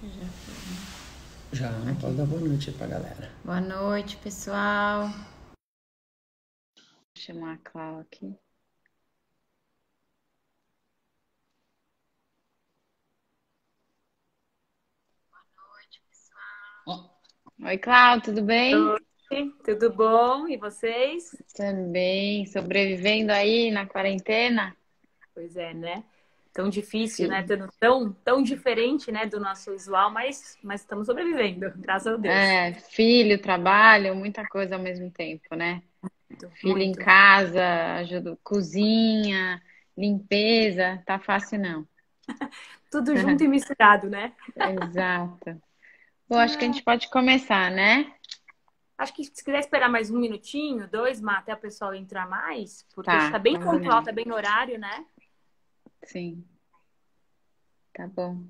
Já foi. Já, pode Aqui. dar boa noite aí pra galera. Boa noite, pessoal. Vou chamar a Clau aqui. Oi, Clau, tudo bem? Oi, tudo bom? E vocês? Também. Sobrevivendo aí na quarentena? Pois é, né? Tão difícil, né? Sim. Tão diferente, né, do nosso usual, mas estamos sobrevivendo, graças a Deus. É, filho, trabalho, muita coisa ao mesmo tempo, né? Muito, Filho em muito. casa, ajuda, cozinha, limpeza, tá fácil não. Tudo junto e misturado, né? Exato. Bom, acho que a Ah, gente pode começar, né? acho que se quiser esperar mais um minutinho, dois, até o pessoal entrar mais, porque está Tá, bem pontual, combinado. está bem no horário, né? Sim, tá bom.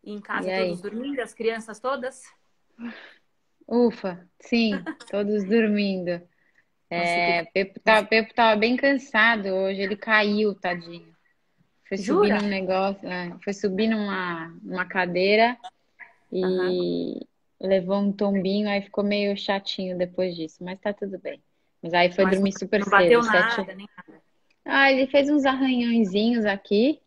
E em E casa todos aí? dormindo, as crianças todas. Ufa, sim, todos dormindo. Nossa, que... É, Pepo tava bem cansado hoje, ele caiu, tadinho. Foi subir Jura? num negócio, foi subir numa cadeira Aham. e levou um tombinho, aí ficou meio chatinho depois disso, mas tá tudo bem. Mas aí foi Mas dormir super não cedo, bateu 7. nada, nem nada. Ah, ele fez uns arranhõezinhos aqui,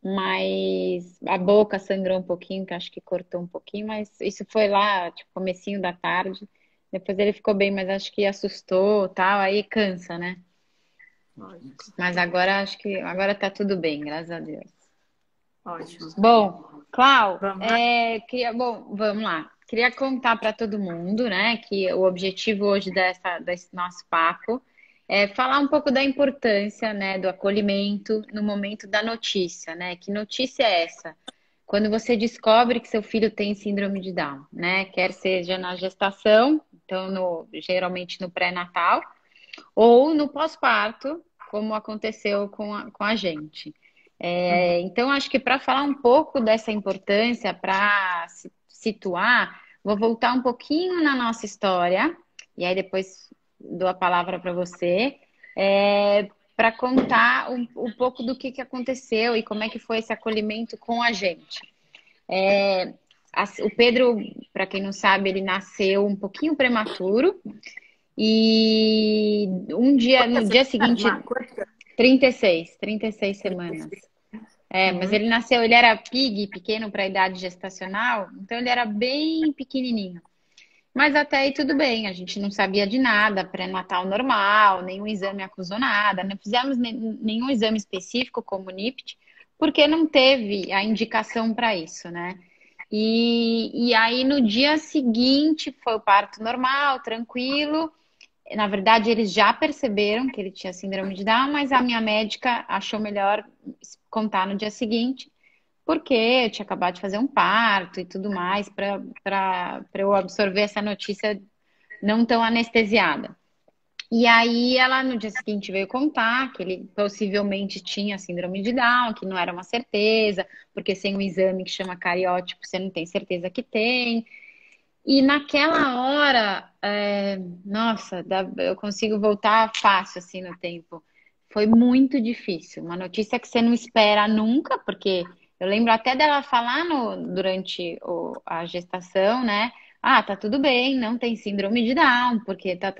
mas a boca sangrou um pouquinho, que acho que cortou um pouquinho, mas isso foi lá, tipo, comecinho da tarde. Depois ele ficou bem, mas acho que assustou, tal, aí cansa, né? Lógico, Mas lógico. agora acho que agora tá tudo bem, graças a Deus. Ótimo. Bom, Clau, Vamos lá? bom, vamos lá. Queria contar para todo mundo, né, que o objetivo hoje desse nosso papo é falar um pouco da importância, né, do acolhimento no momento da notícia, né? Que notícia é essa? Quando você descobre que seu filho tem síndrome de Down, né? Quer seja na gestação, então geralmente no pré-natal, ou no pós-parto, como aconteceu com a gente. Uhum. Então, acho que para falar um pouco dessa importância, para se situar, vou voltar um pouquinho na nossa história, e aí depois dou a palavra para você, para contar um pouco do que aconteceu e como é que foi esse acolhimento com a gente. O Pedro, para quem não sabe, ele nasceu um pouquinho prematuro, e no Quantas dia semanas, Má? seguinte, 36 semanas. 36. Mas Uhum. ele era pig, pequeno para a idade gestacional, então ele era bem pequenininho. Mas até aí tudo bem, a gente não sabia de nada, pré-natal normal, nenhum exame acusou nada, não fizemos nenhum exame específico como o NIPT, porque não teve a indicação para isso, né? E aí no dia seguinte foi o parto normal, tranquilo. Na verdade, eles já perceberam que ele tinha síndrome de Down, mas a minha médica achou melhor contar no dia seguinte, porque eu tinha acabado de fazer um parto e tudo mais, para eu absorver essa notícia não tão anestesiada. E aí ela no dia seguinte veio contar que ele possivelmente tinha síndrome de Down, que não era uma certeza, porque sem um exame que chama cariótipo você não tem certeza que tem. E naquela hora, nossa, eu consigo voltar fácil assim no tempo. Foi muito difícil. Uma notícia que você não espera nunca, porque eu lembro até dela falar durante a gestação, né? Ah, tá tudo bem, não tem síndrome de Down, porque tá.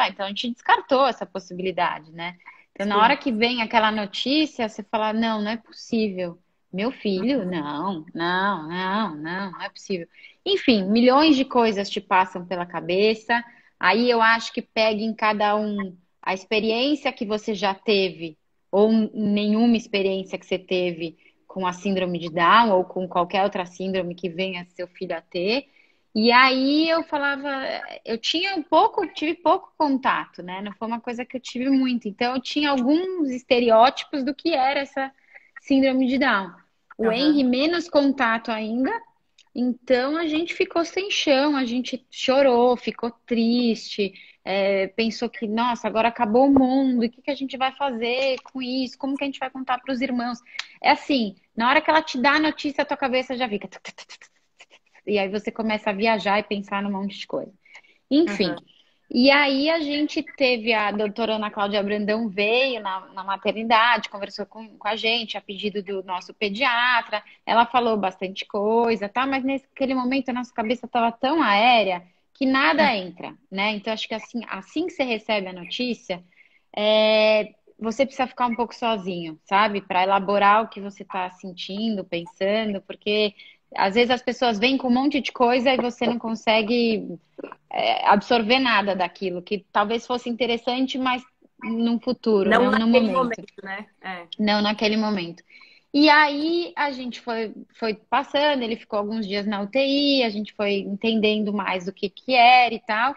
Então a gente descartou essa possibilidade, né? Então na hora Sim. que vem aquela notícia, você fala, não, não é possível. Meu filho? Uhum. Não é possível. Enfim, milhões de coisas te passam pela cabeça. Aí eu acho que pega em cada um a experiência que você já teve, ou nenhuma experiência que você teve com a síndrome de Down, ou com qualquer outra síndrome que venha seu filho a ter. E aí eu falava, eu tinha tive pouco contato, né? Não foi uma coisa que eu tive muito. Então eu tinha alguns estereótipos do que era essa síndrome de Down. O Henry, Aham. menos contato ainda, então a gente ficou sem chão, a gente chorou, ficou triste, pensou que, nossa, agora acabou o mundo, e o que que a gente vai fazer com isso? Como que a gente vai contar para os irmãos? É assim, na hora que ela te dá a notícia, a tua cabeça já fica. E aí você começa a viajar e pensar num monte de coisa. Enfim, Aham. E aí a gente teve a doutora Ana Cláudia Brandão veio na maternidade, conversou com a gente, a pedido do nosso pediatra. Ela falou bastante coisa, tá? Mas naquele momento a nossa cabeça estava tão aérea que nada entra, né? Então acho que assim que você recebe a notícia, você precisa ficar um pouco sozinho, sabe? Para elaborar o que você está sentindo, pensando, porque às vezes as pessoas vêm com um monte de coisa e você não consegue absorver nada daquilo, que talvez fosse interessante, mas num futuro, Não não no naquele momento, momento, né? É. não naquele momento. E aí a gente foi passando, ele ficou alguns dias na UTI, a gente foi entendendo mais do que era e tal.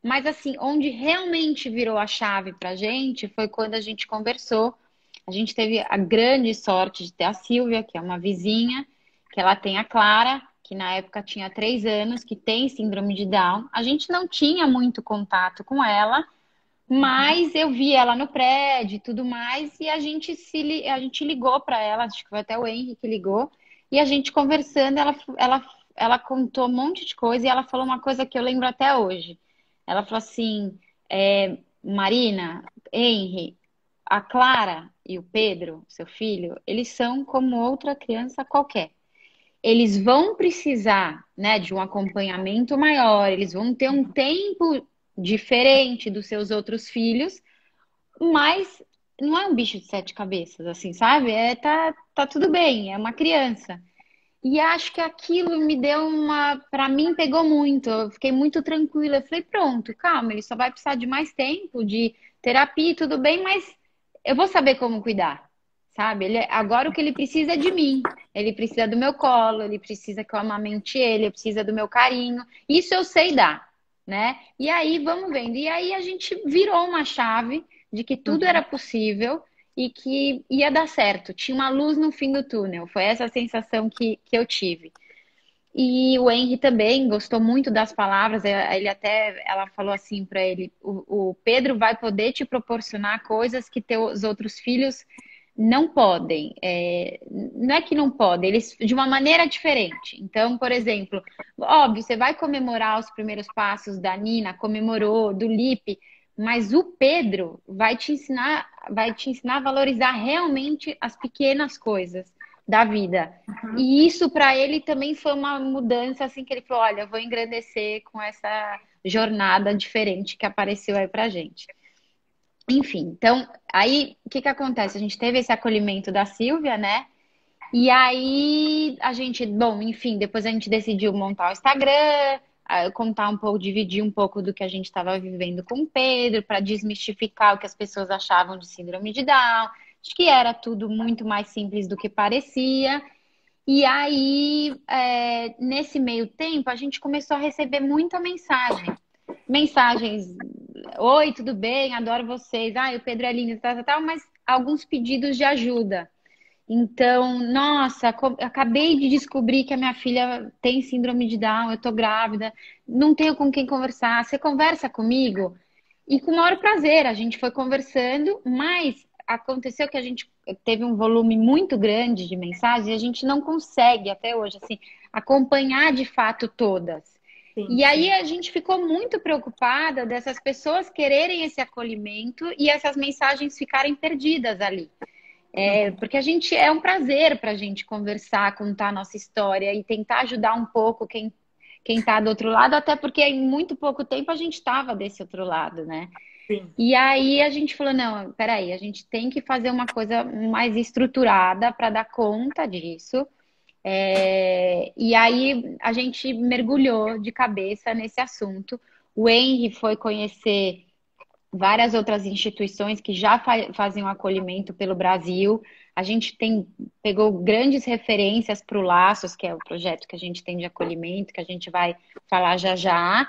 Mas assim, onde realmente virou a chave pra gente foi quando a gente conversou. A gente teve a grande sorte de ter a Silvia, que é uma vizinha, que ela tem a Clara, que na época tinha 3 anos, que tem síndrome de Down. A gente não tinha muito contato com ela, Uhum. mas eu vi ela no prédio e tudo mais, e a gente ligou para ela, acho que foi até o Henrique que ligou, e a gente conversando, ela contou um monte de coisa, e ela falou uma coisa que eu lembro até hoje. Ela falou assim, Marina, Henry, a Clara e o Pedro, seu filho, eles são como outra criança qualquer. Eles vão precisar, né, de um acompanhamento maior, eles vão ter um tempo diferente dos seus outros filhos, mas não é um bicho de 7 cabeças, assim, sabe? Tá tudo bem, é uma criança. E acho que aquilo me deu para mim pegou muito. Eu fiquei muito tranquila. Eu falei, pronto, calma, ele só vai precisar de mais tempo, de terapia, tudo bem, mas eu vou saber como cuidar, sabe? Agora o que ele precisa é de mim. Ele precisa do meu colo, ele precisa que eu amamente ele, ele precisa do meu carinho. Isso eu sei dar, né? E aí vamos vendo. E aí a gente virou uma chave de que tudo era Uhum. possível e que ia dar certo. Tinha uma luz no fim do túnel. Foi essa a sensação que eu tive. E o Henry também gostou muito das palavras. Ela falou assim para ele: o Pedro vai poder te proporcionar coisas que teus outros filhos não podem. Não é que não podem, eles de uma maneira diferente. Então, por exemplo, óbvio, você vai comemorar os primeiros passos da Nina, comemorou, do Lipe, mas o Pedro vai te ensinar a valorizar realmente as pequenas coisas da vida. Uhum. E isso para ele também foi uma mudança assim que ele falou, olha, eu vou engrandecer com essa jornada diferente que apareceu aí pra gente. Enfim, então, aí o que acontece? A gente teve esse acolhimento da Silvia, né? E aí a gente, bom, enfim, depois a gente decidiu montar o Instagram, contar um pouco, dividir um pouco do que a gente estava vivendo com o Pedro, para desmistificar o que as pessoas achavam de síndrome de Down. Acho que era tudo muito mais simples do que parecia. E aí, nesse meio tempo, a gente começou a receber muita mensagem. Mensagens, oi, tudo bem? Adoro vocês. O Pedro é lindo, tal, tal, tal, mas alguns pedidos de ajuda. Então, nossa, acabei de descobrir que a minha filha tem síndrome de Down, eu tô grávida, não tenho com quem conversar. Você conversa comigo? E com o maior prazer, a gente foi conversando, mas aconteceu que a gente teve um volume muito grande de mensagens e a gente não consegue até hoje, assim, acompanhar de fato todas. Sim, E aí sim. a gente ficou muito preocupada dessas pessoas quererem esse acolhimento e essas mensagens ficarem perdidas ali. Uhum. Porque a gente é um prazer para a gente conversar, contar a nossa história e tentar ajudar um pouco quem está do outro lado, até porque em muito pouco tempo a gente estava desse outro lado, né? Sim. E aí a gente falou, não, peraí, a gente tem que fazer uma coisa mais estruturada para dar conta disso. E aí a gente mergulhou de cabeça nesse assunto. O Henry foi conhecer várias outras instituições que já faziam acolhimento pelo Brasil. A gente pegou grandes referências para o Laços, que é o projeto que a gente tem de acolhimento, que a gente vai falar já já.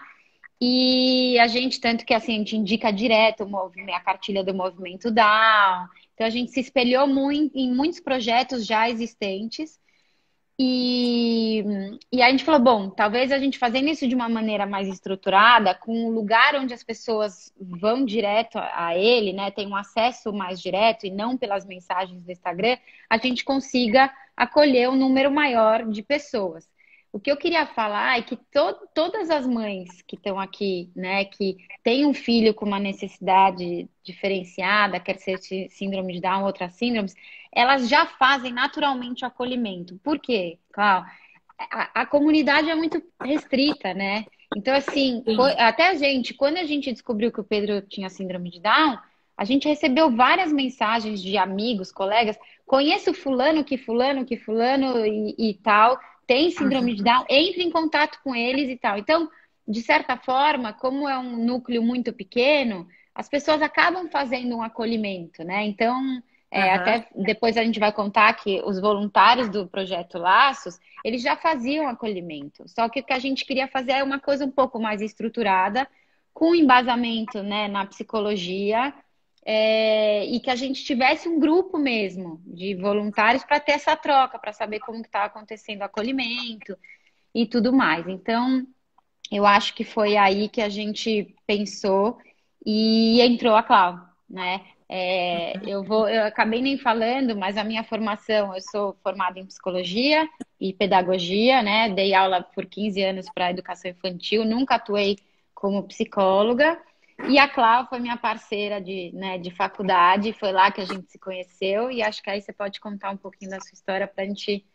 E a gente, tanto que assim, a gente indica direto a cartilha do Movimento Down. Então a gente se espelhou muito em muitos projetos já existentes e, e aí a gente falou, bom, talvez a gente fazendo isso de uma maneira mais estruturada, com um lugar onde as pessoas vão direto a ele, né, tem um acesso mais direto e não pelas mensagens do Instagram, a gente consiga acolher um número maior de pessoas. O que eu queria falar é que todas as mães que estão aqui, né, que têm um filho com uma necessidade diferenciada, quer ser síndrome de Down ou outras síndromes, elas já fazem naturalmente o acolhimento. Por quê? Claro, a comunidade é muito restrita, né? Então, assim, Sim. até a gente, quando a gente descobriu que o Pedro tinha síndrome de Down, a gente recebeu várias mensagens de amigos, colegas, conheço fulano e tal, tem síndrome de Uhum. Down, entre em contato com eles e tal. Então, de certa forma, como é um núcleo muito pequeno, as pessoas acabam fazendo um acolhimento, né? Então, Aham. até depois a gente vai contar que os voluntários do Projeto Laços, eles já faziam acolhimento. Só que o que a gente queria fazer é uma coisa um pouco mais estruturada, com embasamento, né, na psicologia, e que a gente tivesse um grupo mesmo de voluntários para ter essa troca, para saber como que está acontecendo o acolhimento e tudo mais. Então, eu acho que foi aí que a gente pensou e entrou a Clau, né? Eu acabei nem falando, mas a minha formação, eu sou formada em psicologia e pedagogia, né? Dei aula por 15 anos para educação infantil, nunca atuei como psicóloga. E a Clau foi minha parceira né, de faculdade, foi lá que a gente se conheceu, e acho que aí você pode contar um pouquinho da sua história para a gente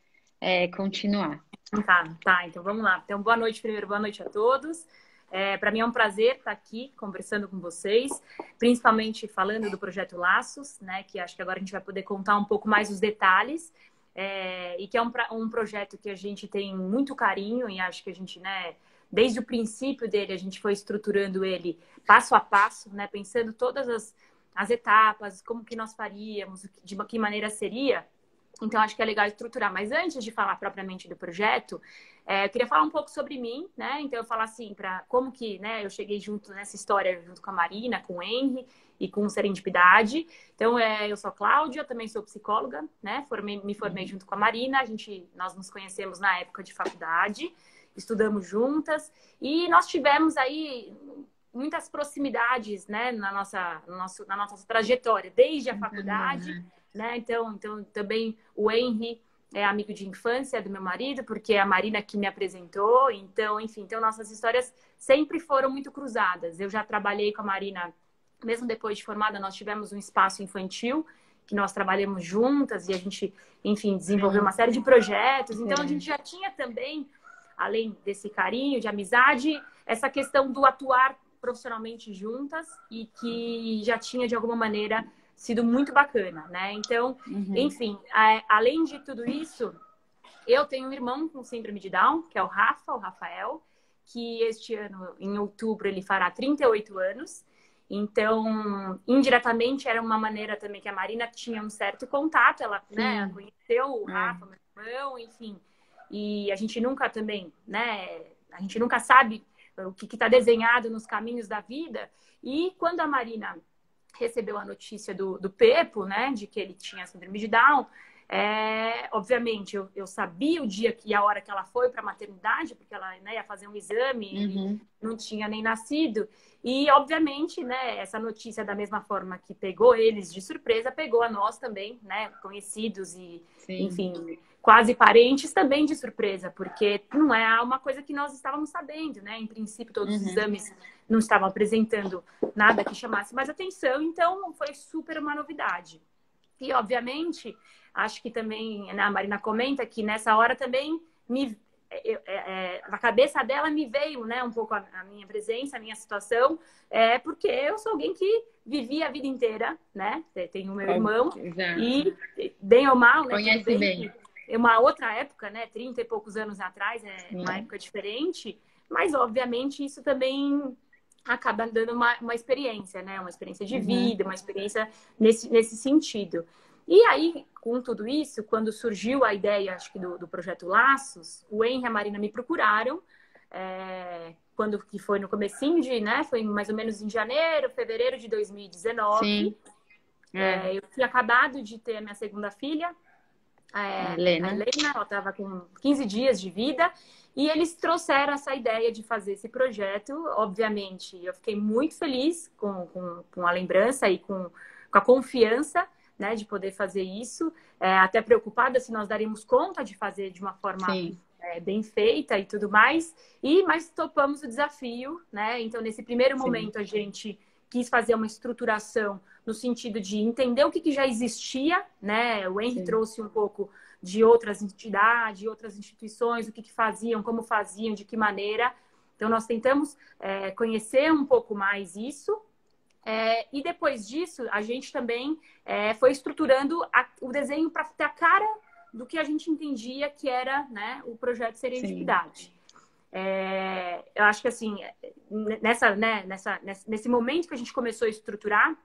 continuar. Tá. Então vamos lá. Então, boa noite primeiro, boa noite a todos. Para mim é um prazer estar aqui conversando com vocês, principalmente falando do Projeto Laços, né? Que acho que agora a gente vai poder contar um pouco mais os detalhes. E que é um projeto que a gente tem muito carinho e acho que a gente, né, desde o princípio dele, a gente foi estruturando ele passo a passo, né, pensando todas as etapas, como que nós faríamos, de que maneira seria. Então, acho que é legal estruturar. Mas antes de falar propriamente do projeto, eu queria falar um pouco sobre mim, né? Então, eu falar assim, como que, né, eu cheguei junto nessa história, junto com a Marina, com o Henry e com o Serendipidade. Então, eu sou a Cláudia, também sou psicóloga, né? Me formei junto com a Marina. Nós nos conhecemos na época de faculdade, estudamos juntas e nós tivemos aí muitas proximidades, né, na nossa trajetória, desde a faculdade, né? Então também o Henry é amigo de infância do meu marido, porque é a Marina que me apresentou. Então, enfim, nossas histórias sempre foram muito cruzadas. Eu já trabalhei com a Marina, mesmo depois de formada, nós tivemos um espaço infantil que nós trabalhamos juntas e a gente, enfim, desenvolveu uma série de projetos. Então, a gente já tinha também, além desse carinho, de amizade, essa questão do atuar profissionalmente juntas e que já tinha, de alguma maneira, sido muito bacana, né? Então, enfim, além de tudo isso, eu tenho um irmão com síndrome de Down, que é o Rafael, que este ano, em outubro, ele fará 38 anos. Então, indiretamente, era uma maneira também que a Marina tinha um certo contato. Ela, né, conheceu o Rafa, meu irmão, enfim. E a gente nunca também, né? A gente nunca sabe o que está desenhado nos caminhos da vida. E quando a Marina recebeu a notícia do Pepo, né, de que ele tinha síndrome de Down, obviamente eu sabia o dia e a hora que ela foi para a maternidade, porque ela, né, ia fazer um exame, ele não tinha nem nascido. E, obviamente, né, essa notícia, da mesma forma que pegou eles de surpresa, pegou a nós também, né, conhecidos e, enfim, quase parentes também de surpresa, porque não é uma coisa que nós estávamos sabendo, né? Em princípio, todos os exames não estavam apresentando nada que chamasse mais atenção, então foi super uma novidade. E, obviamente, acho que também, né, a Marina comenta que nessa hora também na cabeça dela me veio, né, um pouco a minha presença, a minha situação, porque eu sou alguém que vivia a vida inteira, né? Tenho o meu irmão e, bem ou mal, né? Conhece tudo bem. É uma outra época, né? 30 e poucos anos atrás, uma época diferente, mas, obviamente, isso também acaba dando uma experiência, né? Uma experiência de vida, uma experiência nesse sentido. E aí, com tudo isso, quando surgiu a ideia, acho que do Projeto Laços, o Henry e a Marina me procuraram, quando que foi no comecinho né? Foi mais ou menos em janeiro, fevereiro de 2019. Eu tinha acabado de ter a minha segunda filha, a Helena, ela estava com 15 dias de vida, e eles trouxeram essa ideia de fazer esse projeto. Obviamente, eu fiquei muito feliz com a lembrança e com a confiança, né, de poder fazer isso, até preocupada se nós daríamos conta de fazer de uma forma bem feita e tudo mais. Mas topamos o desafio, né? Então, nesse primeiro momento, a gente quis fazer uma estruturação no sentido de entender o que já existia, né? O Henry trouxe um pouco de outras entidades, de outras instituições, o que faziam, como faziam, de que maneira. Então, nós tentamos conhecer um pouco mais isso. E depois disso, a gente também foi estruturando o desenho para ter a cara do que a gente entendia que era, né, o projeto Serendipidade. Eu acho que assim, nesse momento que a gente começou a estruturar,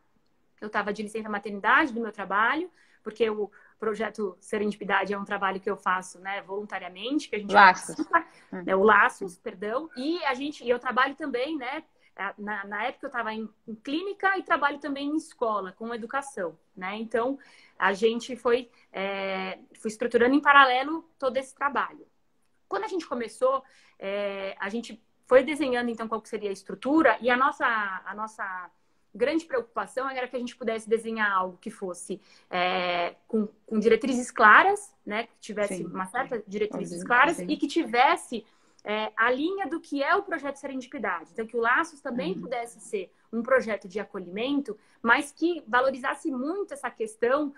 eu estava de licença maternidade do meu trabalho, porque o projeto Serendipidade é um trabalho que eu faço, né, voluntariamente, que a gente participa, né, o Laços, perdão, e eu trabalho também, né, na época eu estava em clínica e trabalho também em escola, com educação, né? Então, a gente foi estruturando em paralelo todo esse trabalho. Quando a gente começou, a gente foi desenhando, então, qual que seria a estrutura, e a nossa grande preocupação era que a gente pudesse desenhar algo que fosse com diretrizes claras, né? Que tivesse uma certa diretrizes claras e que tivesse a linha do que é o projeto Serendipidade. Então, que o Laços também pudesse ser um projeto de acolhimento, mas que valorizasse muito essa questão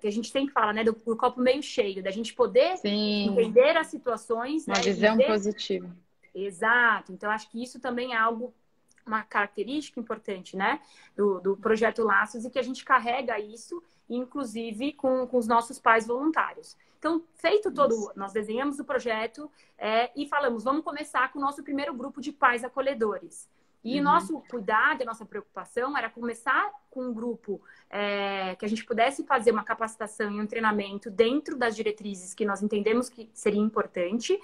que a gente sempre fala, né, do copo meio cheio, da gente poder entender as situações. Uma visão positiva. Exato. Então, acho que isso também é uma característica importante, né, do projeto Laços, e que a gente carrega isso, inclusive, com os nossos pais voluntários. Então, feito todo, nós desenhamos o projeto e falamos, vamos começar com o nosso primeiro grupo de pais acolhedores. E o nosso cuidado, a nossa preocupação era começar com um grupo que a gente pudesse fazer uma capacitação e um treinamento dentro das diretrizes que nós entendemos que seria importante,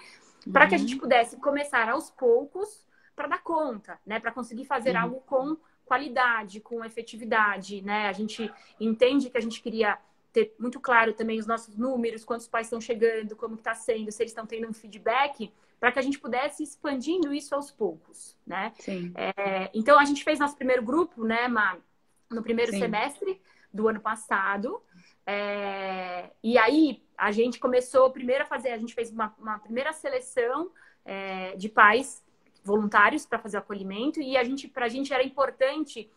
para que a gente pudesse começar aos poucos para dar conta, né? Para conseguir fazer algo com qualidade, com efetividade, né? A gente entende que a gente queria ter muito claro também os nossos números, quantos pais estão chegando, como está sendo, se eles estão tendo um feedback, para que a gente pudesse ir expandindo isso aos poucos, né? Então, a gente fez nosso primeiro grupo, né, no primeiro semestre do ano passado. E aí, a gente começou primeiro a fazer, a gente fez uma primeira seleção de pais voluntários para fazer o acolhimento, e para a gente era importante,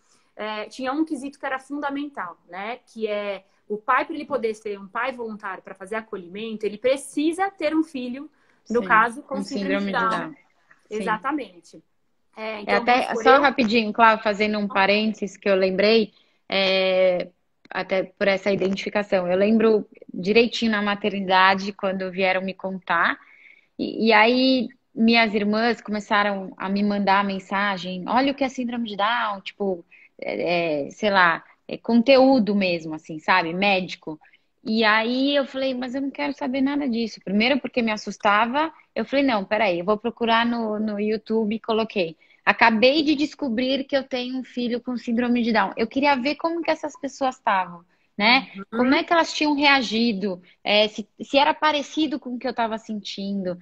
tinha um quesito que era fundamental, né, que é o pai, para ele poder ser um pai voluntário para fazer acolhimento, ele precisa ter um filho, no caso, com síndrome de Down. Exatamente. Então, só rapidinho, Cláudia, fazendo um parênteses que eu lembrei, até por essa identificação. Eu lembro direitinho na maternidade, quando vieram me contar, e aí minhas irmãs começaram a me mandar mensagem, olha o que é síndrome de Down, tipo, sei lá, conteúdo mesmo, assim, sabe? Médico. E aí eu falei, mas eu não quero saber nada disso. Primeiro porque me assustava, eu falei, não, peraí, eu vou procurar no YouTube e coloquei. Acabei de descobrir que eu tenho um filho com síndrome de Down. Eu queria ver como que essas pessoas estavam, né? Como é que elas tinham reagido, se era parecido com o que eu estava sentindo.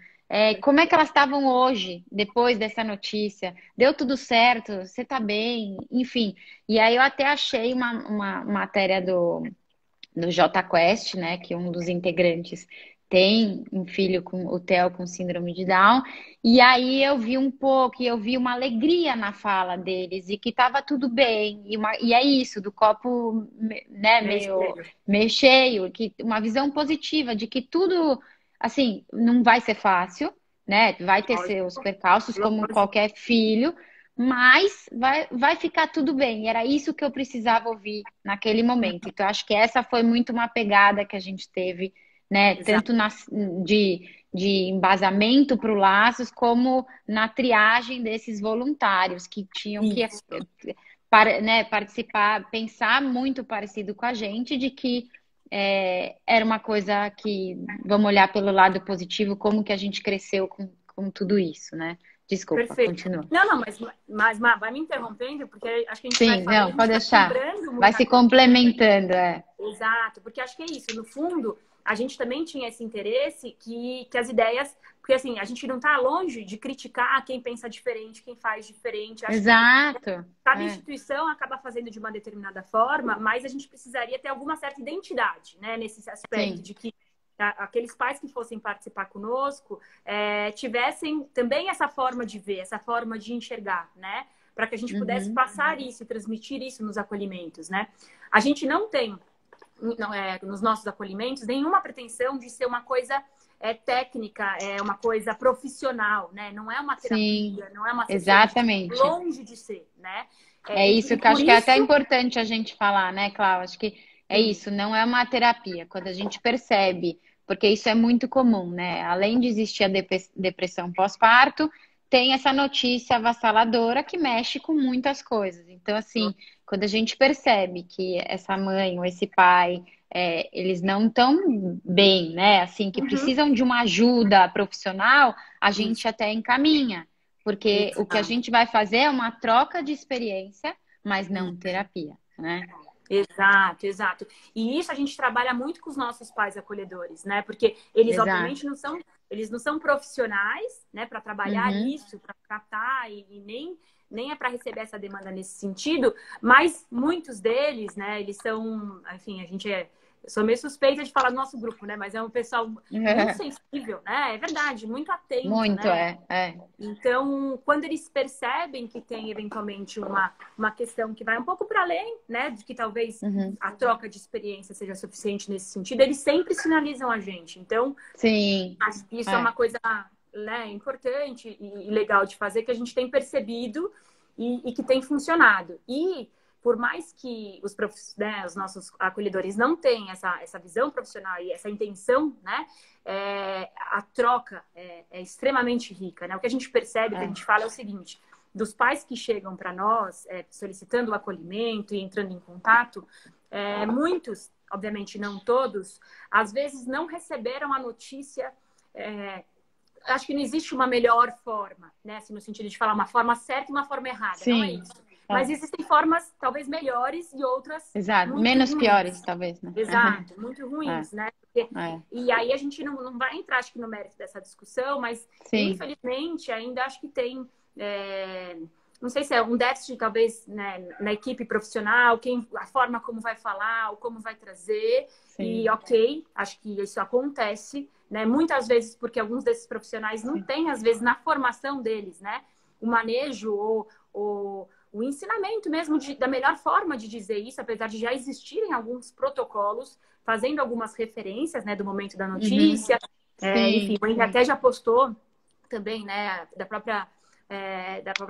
Como é que elas estavam hoje, depois dessa notícia? Deu tudo certo? Você tá bem? Enfim. E aí eu até achei uma matéria do Jota Quest, né? Que um dos integrantes tem um filho com o Theo com síndrome de Down. E aí eu vi um pouco, e eu vi uma alegria na fala deles, e que tava tudo bem. E é isso, do copo, né, meio cheio, que uma visão positiva de que tudo, assim, não vai ser fácil, né? Vai ter seus percalços, como qualquer filho, mas vai ficar tudo bem. E era isso que eu precisava ouvir naquele momento. Então, acho que essa foi muito uma pegada que a gente teve, né? Tanto de embasamento para o Laços, como na triagem desses voluntários que tinham que participar, pensar muito parecido com a gente, de que era uma coisa que, vamos olhar pelo lado positivo, como que a gente cresceu com tudo isso, né? Desculpa, continua. Não, mas vai me interrompendo, porque acho que a gente vai falando, não, pode deixar. Vai se complementando, Exato, porque acho que é isso. No fundo, a gente também tinha esse interesse que as ideias... Porque, assim, a gente não está longe de criticar quem pensa diferente, quem faz diferente. Acho Exato. Que cada instituição acaba fazendo de uma determinada forma, mas a gente precisaria ter alguma certa identidade, né? Nesse aspecto de que aqueles pais que fossem participar conosco tivessem também essa forma de ver, essa forma de enxergar, né? Para que a gente pudesse passar isso e transmitir isso nos acolhimentos, né? A gente não tem, nos nossos acolhimentos, nenhuma pretensão de ser uma coisa técnica, uma coisa profissional, né? Não é uma terapia, não é uma sessão, exatamente. Longe de ser, né? Isso que eu acho que é até importante a gente falar, né, Cláudia? Acho que é isso, não é uma terapia. Quando a gente percebe, porque isso é muito comum, né? Além de existir a depressão pós-parto, tem essa notícia avassaladora que mexe com muitas coisas. Então, assim, quando a gente percebe que essa mãe ou esse pai, eles não estão bem, né? Assim, que precisam de uma ajuda profissional, a gente até encaminha. Porque o que a gente vai fazer é uma troca de experiência, mas não terapia, né? Exato, exato. E isso a gente trabalha muito com os nossos pais acolhedores, né? Porque eles, obviamente, eles não são profissionais, né, para trabalhar isso, para tratar, e nem é para receber essa demanda nesse sentido, mas muitos deles, né, eles são, enfim, eu sou meio suspeita de falar do nosso grupo, né? Mas é um pessoal muito sensível, né? É verdade, muito atento, muito, né? Então, quando eles percebem que tem eventualmente uma questão que vai um pouco para além, né? De que talvez a troca de experiência seja suficiente nesse sentido, eles sempre sinalizam a gente. Então, sim, acho que isso é uma coisa, né, importante e legal de fazer, que a gente tem percebido e que tem funcionado. E por mais que os nossos acolhedores não tenham essa visão profissional e essa intenção, né, a troca é extremamente rica, né? O que a gente percebe, o que a gente fala é o seguinte: dos pais que chegam para nós solicitando o acolhimento e entrando em contato, muitos, obviamente não todos, às vezes não receberam a notícia. Acho que não existe uma melhor forma, né? Assim, no sentido de falar uma forma certa e uma forma errada. Sim. Não é isso. Mas existem formas talvez melhores e outras menos ruins. Piores, talvez, né? Exato, muito ruins, né? Porque, e aí a gente não vai entrar, acho que, no mérito dessa discussão, mas infelizmente ainda acho que tem, não sei se é um déficit, talvez, né, na equipe profissional, a forma como vai falar, ou como vai trazer. Sim. E acho que isso acontece, né? Muitas vezes porque alguns desses profissionais não têm, às vezes, na formação deles, né, o manejo ou o ensinamento mesmo da melhor forma de dizer isso, apesar de já existirem alguns protocolos, fazendo algumas referências, né, do momento da notícia. Enfim, o Henrique até já postou também, né, da própria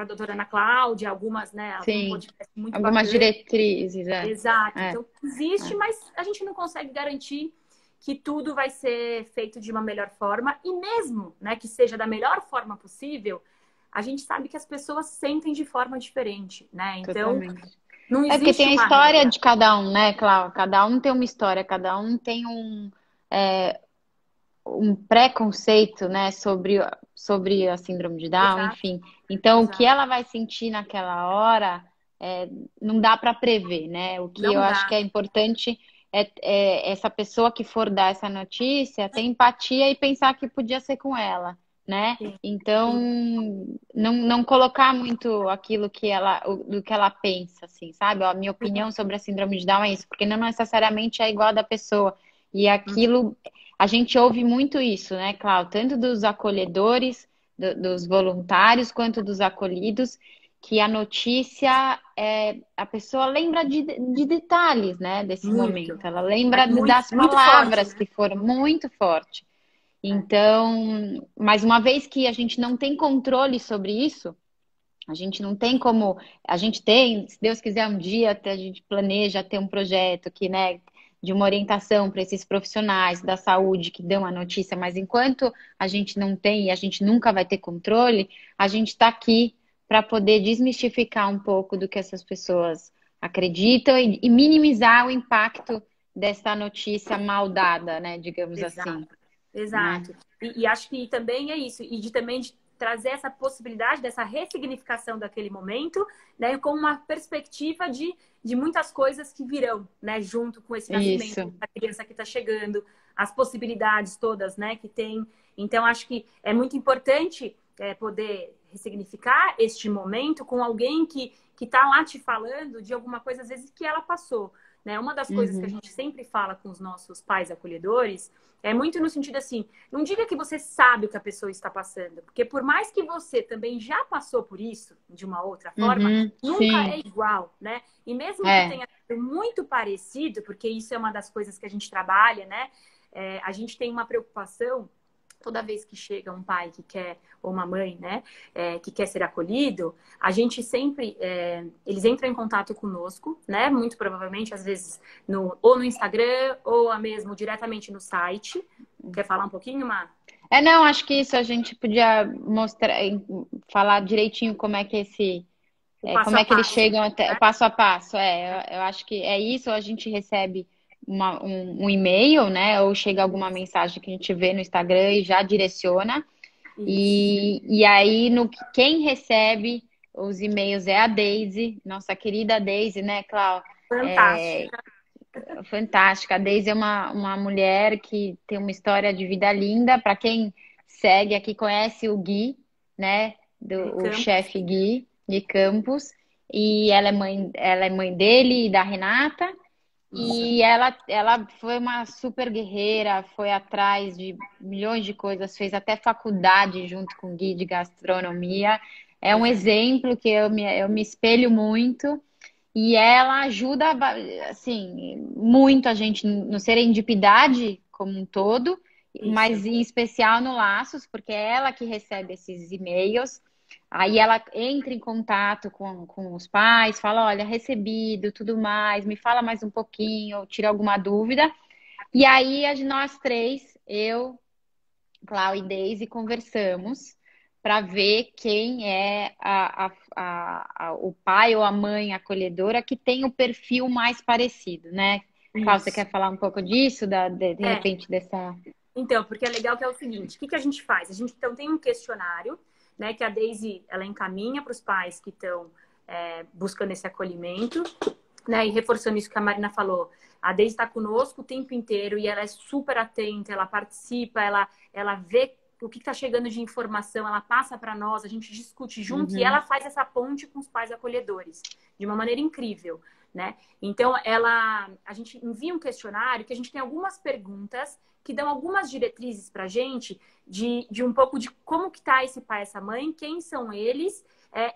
doutora Ana Cláudia, algumas, né, muito algumas diretrizes. Exato. Então, existe, mas a gente não consegue garantir que tudo vai ser feito de uma melhor forma, e mesmo, né, que seja da melhor forma possível, a gente sabe que as pessoas sentem de forma diferente, né? Então, não existe porque tem a história regra. de cada um, né, Cláudia? Cada um tem uma história, cada um tem um preconceito, né, sobre a síndrome de Down, enfim. Então, o que ela vai sentir naquela hora, não dá para prever, né? O que eu acho que é importante é essa pessoa que for dar essa notícia ter empatia e pensar que podia ser com ela, né? Então, não colocar muito aquilo do que ela pensa, assim, sabe? A minha opinião sobre a síndrome de Down é isso, porque não necessariamente é igual a da pessoa. E aquilo, a gente ouve muito isso, né, Cláudia? Tanto dos acolhedores, dos voluntários, quanto dos acolhidos, que a notícia, a pessoa lembra de detalhes, né, desse momento. Ela lembra das palavras forte, né? Que foram muito fortes. Então, mais uma vez que a gente não tem controle sobre isso, a gente não tem como... A gente tem, se Deus quiser, um dia a gente planeja ter um projeto que, né, de uma orientação para esses profissionais da saúde que dão a notícia, mas enquanto a gente não tem e a gente nunca vai ter controle, a gente está aqui para poder desmistificar um pouco do que essas pessoas acreditam e minimizar o impacto dessa notícia mal dada, né, digamos assim. Exato. E acho que também é isso. E também de trazer essa possibilidade dessa ressignificação daquele momento, né, com uma perspectiva de muitas coisas que virão, né, junto com esse nascimento da criança que está chegando, as possibilidades todas, né, que tem. Então, acho que é muito importante poder ressignificar este momento com alguém que está lá te falando de alguma coisa, às vezes, que ela passou. né? Uma das coisas que a gente sempre fala com os nossos pais acolhedores é muito no sentido assim, não diga que você sabe o que a pessoa está passando, porque por mais que você também já passou por isso de uma outra forma, nunca é Sim, igual, né? E mesmo que é. tenha sido muito parecido, porque isso é uma das coisas que a gente trabalha, né? A gente tem uma preocupação toda vez que chega um pai que quer, ou uma mãe, né, que quer ser acolhido, a gente sempre, eles entram em contato conosco, né, muito provavelmente, às vezes, ou no Instagram, ou mesmo diretamente no site. Quer falar um pouquinho, Má? Não, acho que isso a gente podia mostrar, falar direitinho como é que O passo como a é que eles passo, chegam até o né? passo a passo. Eu acho que é isso, a gente recebe um e-mail, né? Ou chega alguma mensagem que a gente vê no Instagram e já direciona. Isso. E aí, quem recebe os e-mails é a Daisy, nossa querida Daisy, né, Clau? É, Fantástica. fantástica. A Daisy é uma mulher que tem uma história de vida linda. Para quem segue aqui, conhece o Gui, né? De O campo. chefe Gui de Campos. E ela é mãe dele e da Renata. Isso. E ela foi uma super guerreira, foi atrás de milhões de coisas, fez até faculdade junto com o Gui de gastronomia. É um Pois é. exemplo que eu me espelho muito. E ela ajuda, assim, muito a gente no serendipidade como um todo, Isso. mas em especial no Laços, porque é ela que recebe esses e-mails. Aí ela entra em contato com os pais, fala, olha, recebido, tudo mais, me fala mais um pouquinho, tira alguma dúvida. E aí nós três, eu, Clau e Daisy, conversamos para ver quem é o pai ou a mãe acolhedora que tem o perfil mais parecido, né? Clau, você Isso. quer falar um pouco disso, de É. repente, dessa. Então, porque é legal que é o seguinte, o que que a gente faz? A gente então tem um questionário, né, que a Daisy ela encaminha para os pais que estão buscando esse acolhimento, né, e reforçando isso que a Marina falou. A Daisy está conosco o tempo inteiro e ela é super atenta, ela participa, ela vê o que está chegando de informação, ela passa para nós, a gente discute junto e Uhum, ela faz essa ponte com os pais acolhedores de uma maneira incrível, né? Então, a gente envia um questionário que a gente tem algumas perguntas que dão algumas diretrizes para a gente de um pouco de como que está esse pai, essa mãe, quem são eles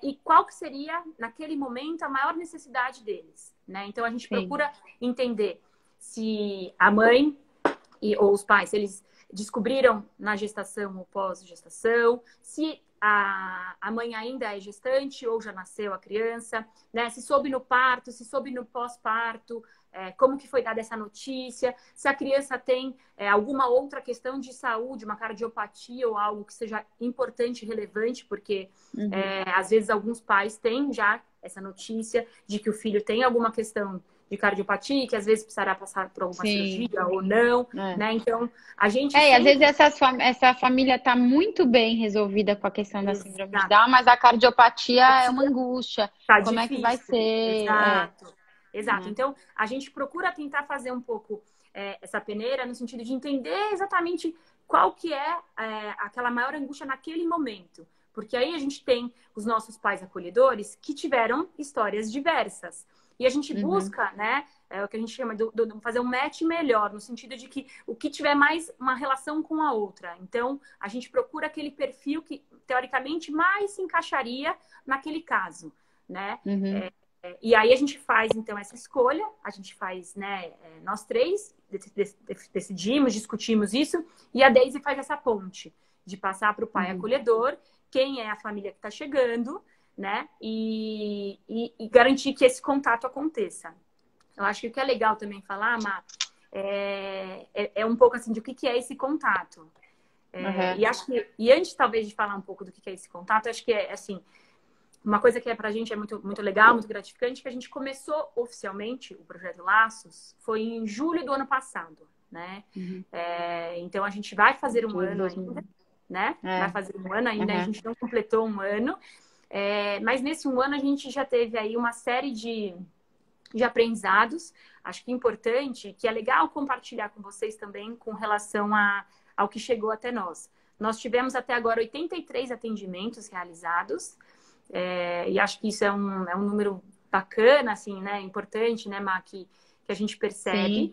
e qual que seria, naquele momento, a maior necessidade deles, né? Então, a gente sim. procura entender se a mãe ou os pais, se eles descobriram na gestação ou pós-gestação, se a mãe ainda é gestante ou já nasceu a criança, né? Se soube no parto, se soube no pós-parto, como que foi dada essa notícia, se a criança tem alguma outra questão de saúde, uma cardiopatia ou algo que seja importante e relevante, porque Uhum, às vezes alguns pais têm já essa notícia de que o filho tem alguma questão de cardiopatia, que às vezes precisará passar por alguma sim. cirurgia ou não, É. né? Então, a gente E às vezes sempre... essa família está muito bem resolvida com a questão da síndrome de Exato. Down, mas a cardiopatia é uma angústia. Tá Como é que vai difícil. ser? Exato. Exato. Né? Então, a gente procura tentar fazer um pouco essa peneira no sentido de entender exatamente qual que aquela maior angústia naquele momento. Porque aí a gente tem os nossos pais acolhedores que tiveram histórias diversas. E a gente Uhum, busca, né, o que a gente chama de fazer um match melhor, no sentido de que o que tiver mais uma relação com a outra. Então, a gente procura aquele perfil que, teoricamente, mais se encaixaria naquele caso, né? uhum, E aí a gente faz, então, essa escolha, a gente faz, né, nós três decidimos, discutimos isso, e a Daisy faz essa ponte de passar para o pai uhum. acolhedor quem é a família que está chegando, né, e garantir que esse contato aconteça. Eu acho que o que é legal também falar, Má, um pouco assim de o que é esse contato. Uhum. E acho que, e antes talvez de falar um pouco do que é esse contato, acho que assim, uma coisa que pra gente é muito, muito legal, muito gratificante, que a gente começou oficialmente o Projeto Laços foi em julho do ano passado, né? Uhum. Então a gente vai fazer um Julho de ano ainda, 2000. né? Vai É. fazer um ano ainda, a Uhum. gente não completou um ano, mas nesse um ano a gente já teve aí uma série de aprendizados, acho que importante, que é legal compartilhar com vocês também com relação ao que chegou até nós. Nós tivemos até agora 83 atendimentos realizados, e acho que isso é um número bacana, assim, né? Importante, né, Má, que que a gente percebe. Sim.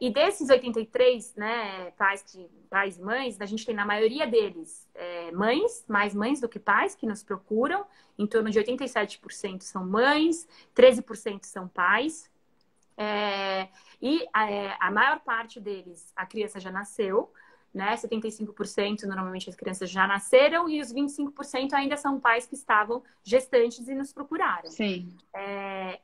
E desses 83, né, pais e mães, a gente tem na maioria deles mães, mais mães do que pais que nos procuram. Em torno de 87% são mães, 13% são pais. A maior parte deles, a criança já nasceu, né? 75% normalmente as crianças já nasceram e os 25% ainda são pais que estavam gestantes e nos procuraram. Sim.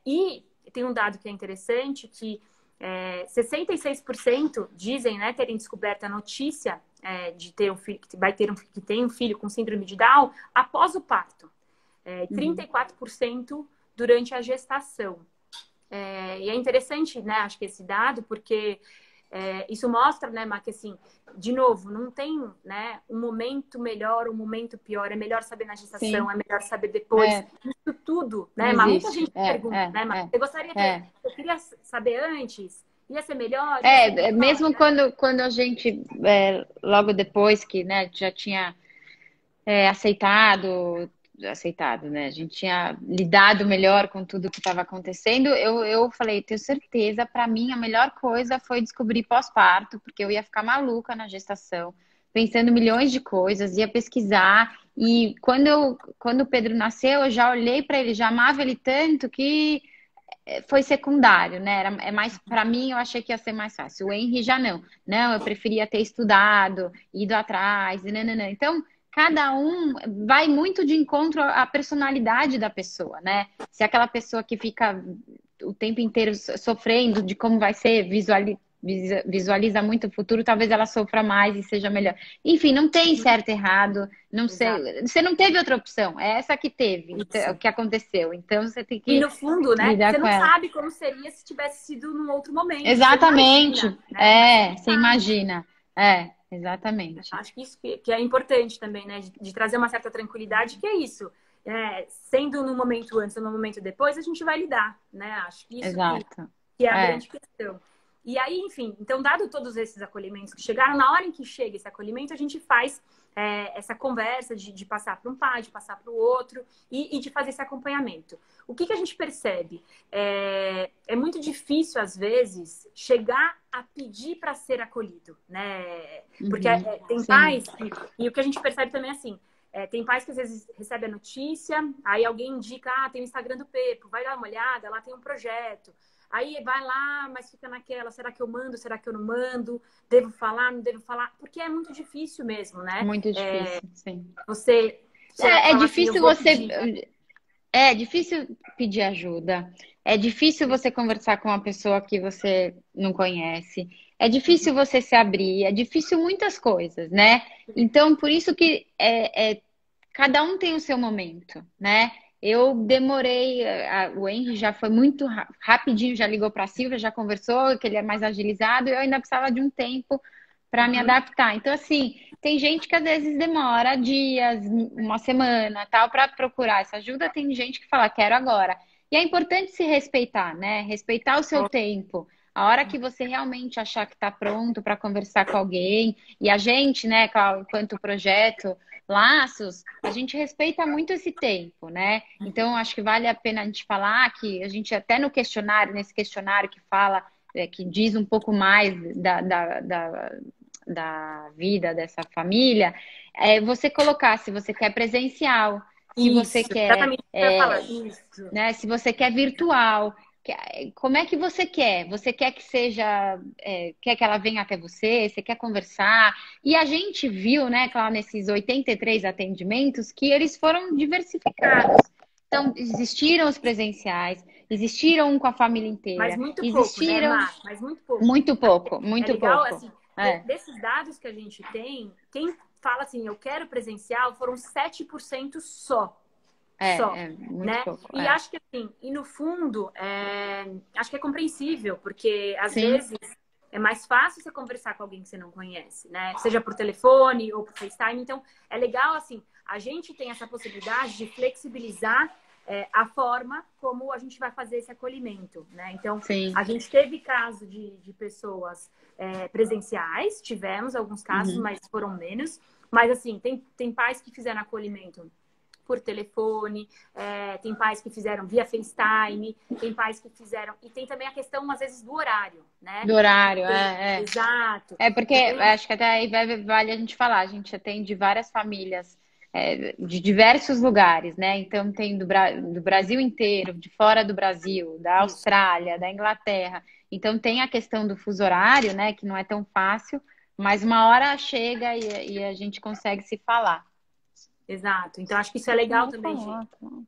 E tem um dado que é interessante, que 66% dizem, né, terem descoberto a notícia de ter um filho, que tem um filho com síndrome de Down após o parto. 34% durante a gestação. E é interessante, né, acho que esse dado, porque isso mostra, né, Má, que assim, de novo, não tem, né, um momento melhor, um momento pior, é melhor saber na gestação, Sim. é melhor saber depois, isso tudo, né, Má? Muita gente pergunta, né, Má? Você gostaria de eu queria saber antes, ia ser melhor? Mesmo quando a gente, logo depois que, né, já tinha aceitado, né? A gente tinha lidado melhor com tudo que estava acontecendo. Eu falei, tenho certeza, para mim a melhor coisa foi descobrir pós-parto, porque eu ia ficar maluca na gestação, pensando milhões de coisas, ia pesquisar. E quando o Pedro nasceu, eu já olhei para ele, já amava ele tanto que foi secundário, né? É mais para mim, eu achei que ia ser mais fácil. O Henry já não. Não, eu preferia ter estudado, ido atrás, e nananã. Então, cada um vai muito de encontro à personalidade da pessoa, né? Se aquela pessoa que fica o tempo inteiro sofrendo de como vai ser, visualiza muito o futuro, talvez ela sofra mais e seja melhor. Enfim, não tem certo e errado, não sei. Você não teve outra opção, é essa que teve, o que aconteceu. Então você tem que E no fundo, né, lidar você com não ela. sabe como seria se tivesse sido num outro momento. Exatamente. Você imagina, né? Você imagina. Exatamente. Acho que isso que é importante também, né? De trazer uma certa tranquilidade, que é isso. Sendo no momento antes ou no momento depois, a gente vai lidar, né? Acho que isso que é a grande questão. E aí, enfim, então, dado todos esses acolhimentos que chegaram, na hora em que chega esse acolhimento, a gente faz essa conversa de passar para um pai, de passar para o outro e de fazer esse acompanhamento. O que a gente percebe? É muito difícil, às vezes, chegar a pedir para ser acolhido, né? Porque tem pais, e o que a gente percebe também é assim, tem pais que às vezes recebem a notícia, aí alguém indica, tem o Instagram do Pepo, vai dar uma olhada, lá tem um projeto. Aí vai lá, mas fica naquela, será que eu mando, será que eu não mando? Devo falar, não devo falar? Porque é muito difícil mesmo, né? Muito difícil, sim. Você é falar difícil assim, você... É difícil pedir ajuda. É difícil você conversar com uma pessoa que você não conhece. É difícil você se abrir. É difícil muitas coisas, né? Então, por isso que cada um tem o seu momento, né? Eu demorei, o Henry já foi muito rapidinho, já ligou para a Silvia, já conversou, que ele é mais agilizado, e eu ainda precisava de um tempo para me adaptar. Então, assim, tem gente que às vezes demora dias, uma semana, tal, para procurar essa ajuda. Tem gente que fala, quero agora. E é importante se respeitar, né? Respeitar o seu tempo. A hora que você realmente achar que está pronto para conversar com alguém, e a gente, né, enquanto projeto Laços, a gente respeita muito esse tempo, né? Então, acho que vale a pena a gente falar que a gente até no questionário, nesse questionário que fala, que diz um pouco mais da vida dessa família, você colocar se você quer presencial, se você quer, exatamente o que eu ia falar. Isso. né, se você quer virtual, como é que você quer? Você quer que seja, quer que ela venha até você? Você quer conversar? E a gente viu, né, claro, nesses 83 atendimentos, que eles foram diversificados. Então, existiram os presenciais, existiram um com a família inteira. Mas muito existiram... pouco, né, Mar? Mas muito pouco. Muito pouco, muito legal, pouco. Assim, desses dados que a gente tem, quem fala assim, eu quero presencial, foram 7% só. Muito né? pouco. E acho que assim, e no fundo, acho que é compreensível, porque às vezes é mais fácil você conversar com alguém que você não conhece, né? Seja por telefone ou por FaceTime. Então, é legal, assim, a gente tem essa possibilidade de flexibilizar a forma como a gente vai fazer esse acolhimento, né? Então, a gente teve caso de pessoas presenciais, tivemos alguns casos, mas foram menos. Mas, assim, tem pais que fizeram acolhimento por telefone, tem pais que fizeram via FaceTime, tem pais que fizeram... E tem também a questão, às vezes, do horário, né? Do horário, Exato. É porque acho que até aí vale a gente falar, a gente atende várias famílias de diversos lugares, né? Então tem do Brasil inteiro, de fora do Brasil, da Isso. Austrália, da Inglaterra. Então tem a questão do fuso horário, né? Que não é tão fácil, mas uma hora chega e a gente consegue se falar. Exato. Então, acho que isso é legal também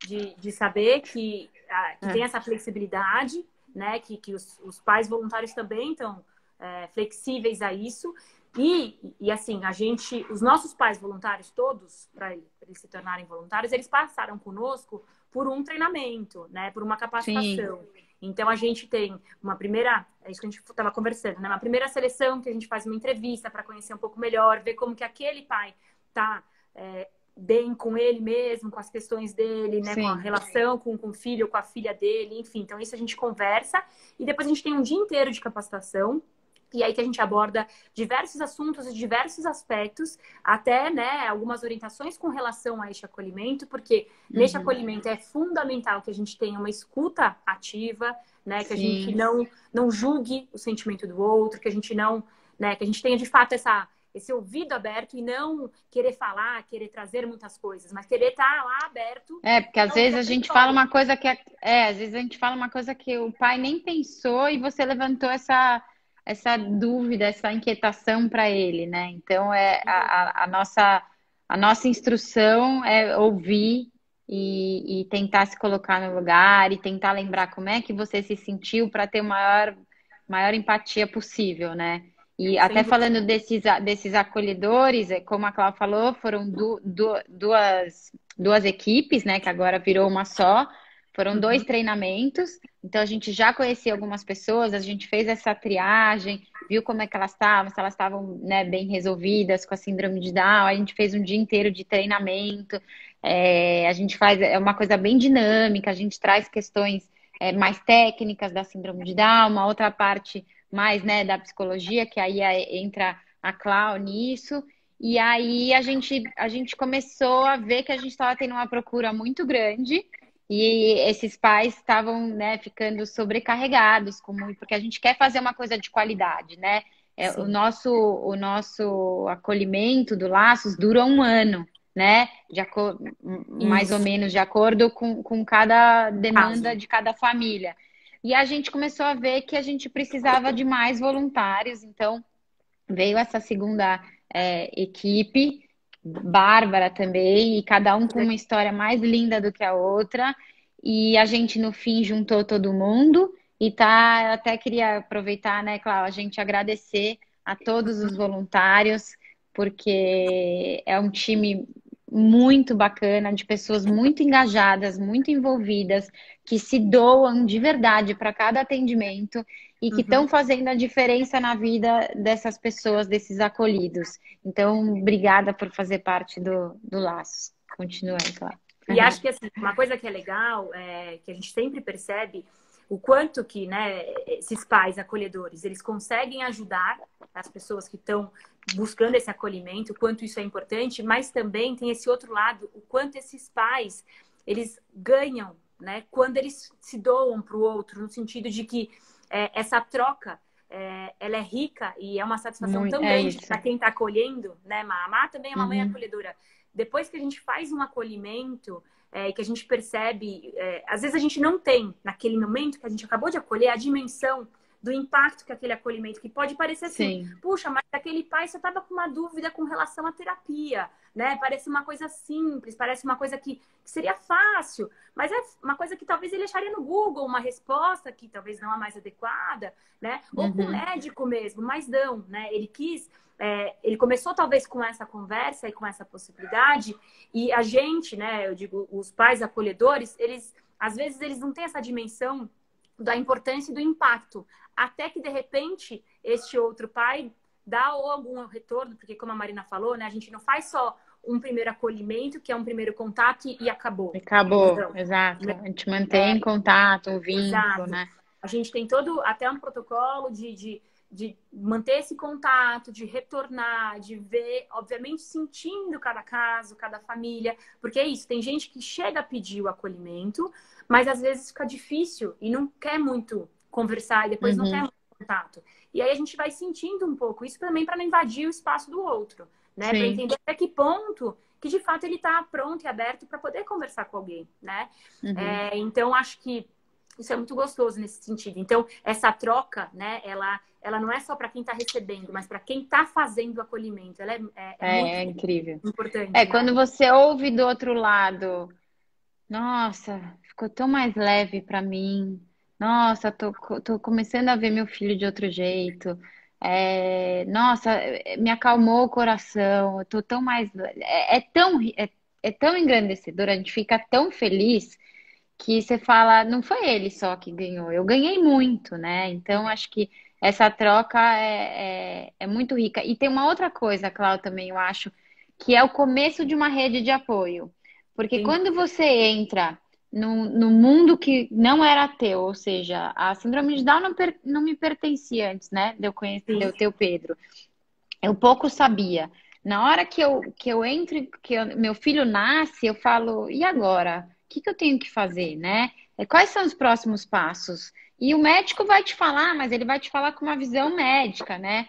de saber que tem essa flexibilidade, né? Que os pais voluntários também estão flexíveis a isso. E assim, os nossos pais voluntários todos, para eles se tornarem voluntários, eles passaram conosco por um treinamento, né? Por uma capacitação. Sim. Então, a gente tem uma primeira... É isso que a gente estava conversando, né? Uma primeira seleção que a gente faz uma entrevista para conhecer um pouco melhor, ver como que aquele pai está... bem com ele mesmo, com as questões dele, né? Com a relação com o filho, com a filha dele, enfim. Então, isso a gente conversa. E depois a gente tem um dia inteiro de capacitação. E aí que a gente aborda diversos assuntos e diversos aspectos, até, né, algumas orientações com relação a este acolhimento, porque neste acolhimento é fundamental que a gente tenha uma escuta ativa, né? Que a gente não julgue o sentimento do outro, que a gente não, né, que a gente tenha de fato esse ouvido aberto e não querer falar, querer trazer muitas coisas, mas querer estar lá aberto. Porque às vezes a gente fala uma coisa às vezes a gente fala uma coisa que o pai nem pensou e você levantou essa dúvida, essa inquietação para ele, né? Então a nossa instrução é ouvir e tentar se colocar no lugar e tentar lembrar como é que você se sentiu para ter maior empatia possível, né? E até falando desses acolhedores, como a Cláudia falou, foram duas equipes, né? Que agora virou uma só. Foram 2 treinamentos. Então, a gente já conhecia algumas pessoas, a gente fez essa triagem, viu como é que elas estavam, se elas estavam, né, bem resolvidas com a síndrome de Down. A gente fez um dia inteiro de treinamento. A gente faz uma coisa bem dinâmica, a gente traz questões mais técnicas da síndrome de Down, uma outra parte mais, né, da psicologia, que aí entra a Clau nisso. E aí a gente começou a ver que a gente estava tendo uma procura muito grande e esses pais estavam, né, ficando sobrecarregados, porque a gente quer fazer uma coisa de qualidade, né? O nosso acolhimento do Laços dura 1 ano, né? Mais ou menos de acordo com cada demanda de cada família. E a gente começou a ver que a gente precisava de mais voluntários, então veio essa segunda equipe, Bárbara também, e cada um com uma história mais linda do que a outra. E a gente, no fim, juntou todo mundo. E até queria aproveitar, né, Cláudia, a gente agradecer a todos os voluntários, porque é um time muito bacana, de pessoas muito engajadas, muito envolvidas, que se doam de verdade para cada atendimento e que estão fazendo a diferença na vida dessas pessoas, desses acolhidos. Então, obrigada por fazer parte do Laços. Continua aí, claro. E acho que assim, uma coisa que é legal, que a gente sempre percebe, o quanto que, né, esses pais acolhedores, eles conseguem ajudar as pessoas que estão buscando esse acolhimento, o quanto isso é importante, mas também tem esse outro lado, o quanto esses pais, eles ganham, né, quando eles se doam para o outro, no sentido de que essa troca, ela é rica e é uma satisfação tão grande para quem está acolhendo, né, a Má também é uma mãe acolhedora. Depois que a gente faz um acolhimento, que a gente percebe, às vezes a gente não tem, naquele momento que a gente acabou de acolher, a dimensão do impacto que aquele acolhimento, que pode parecer assim, puxa, mas aquele pai só estava com uma dúvida com relação à terapia, né? Parece uma coisa simples, parece uma coisa que seria fácil, mas é uma coisa que talvez ele acharia no Google, uma resposta que talvez não é a mais adequada, né? Ou com o médico mesmo, mas não, né? Ele começou talvez com essa conversa e com essa possibilidade, e a gente, né, eu digo, os pais acolhedores, às vezes eles não têm essa dimensão da importância e do impacto, até que de repente este outro pai dá algum retorno, porque como a Marina falou, né, a gente não faz só um primeiro acolhimento, que é um primeiro contato e acabou. Acabou, então, exato. A gente mantém contato, um vínculo, exato, né? A gente tem até um protocolo de de manter esse contato, de retornar, de ver, obviamente sentindo cada caso, cada família, porque é isso, tem gente que chega a pedir o acolhimento, mas às vezes fica difícil e não quer muito conversar e depois não quer muito contato. E aí a gente vai sentindo um pouco isso também para não invadir o espaço do outro, né? Para entender até que ponto que de fato ele está pronto e aberto para poder conversar com alguém, né? Então acho que isso é muito gostoso nesse sentido. Então, essa troca, né, ela não é só para quem está recebendo, mas para quem está fazendo o acolhimento. Ela É muito incrível. importante. É, quando você ouve do outro lado, nossa, ficou tão mais leve para mim. Nossa, tô começando a ver meu filho de outro jeito. Nossa, me acalmou o coração. Eu tô tão mais. É tão engrandecedor, a gente fica tão feliz que você fala, não foi ele só que ganhou, eu ganhei muito, né? Então, acho que essa troca é muito rica. E tem uma outra coisa, Cláudia, também eu acho, que é o começo de uma rede de apoio. Porque Sim. quando você entra no mundo que não era teu, ou seja, a síndrome de Down não me pertencia antes, né? De eu conhecer, de eu ter o Pedro. Eu pouco sabia. Na hora que eu entro, meu filho nasce, eu falo, e agora? O que eu tenho que fazer, né? Quais são os próximos passos? E o médico vai te falar, mas ele vai te falar com uma visão médica, né?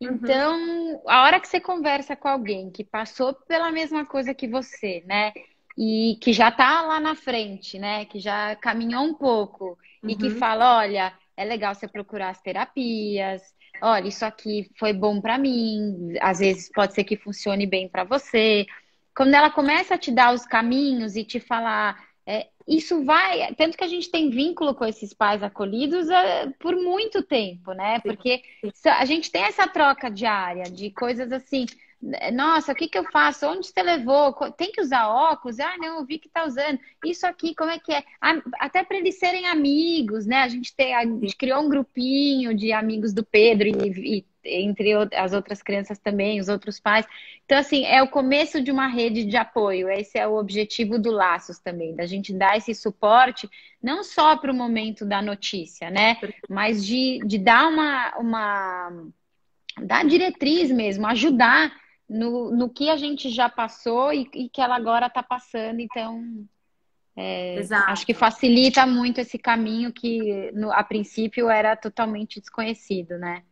Então, a hora que você conversa com alguém que passou pela mesma coisa que você, né? E que já tá lá na frente, né? Que já caminhou um pouco e que fala, olha, é legal você procurar as terapias. Olha, isso aqui foi bom para mim, às vezes pode ser que funcione bem para você. Quando ela começa a te dar os caminhos e te falar, isso vai. Tanto que a gente tem vínculo com esses pais acolhidos por muito tempo, né? Porque a gente tem essa troca diária de coisas assim. Nossa, o que eu faço? Onde você levou? Tem que usar óculos? Ah, não, eu vi que tá usando. Isso aqui, como é que é? Até para eles serem amigos, né? A gente criou um grupinho de amigos do Pedro e entre as outras crianças também, os outros pais. Então, assim, é o começo de uma rede de apoio. Esse é o objetivo do Laços também, da gente dar esse suporte, não só para o momento da notícia, né? Mas de dar dar diretriz mesmo, ajudar no que a gente já passou e que ela agora está passando. Então, acho que facilita muito esse caminho que a princípio era totalmente desconhecido, né?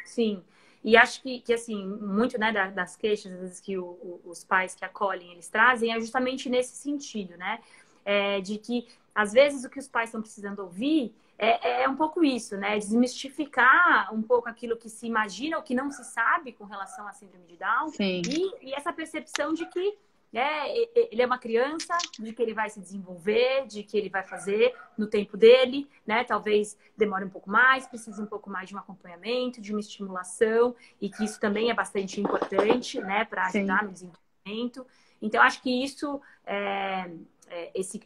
Sim. E acho que assim, muito, né, das queixas, às vezes, que os pais que acolhem, eles trazem, é justamente nesse sentido, né? De que, às vezes, o que os pais estão precisando ouvir é um pouco isso, né? Desmistificar um pouco aquilo que se imagina ou que não se sabe com relação à síndrome de Down. Sim. E essa percepção de que ele é uma criança, de que ele vai se desenvolver, de que ele vai fazer no tempo dele, né? Talvez demore um pouco mais, precise um pouco mais de um acompanhamento, de uma estimulação, e que isso também é bastante importante, né? Para ajudar no desenvolvimento. Então, acho que isso,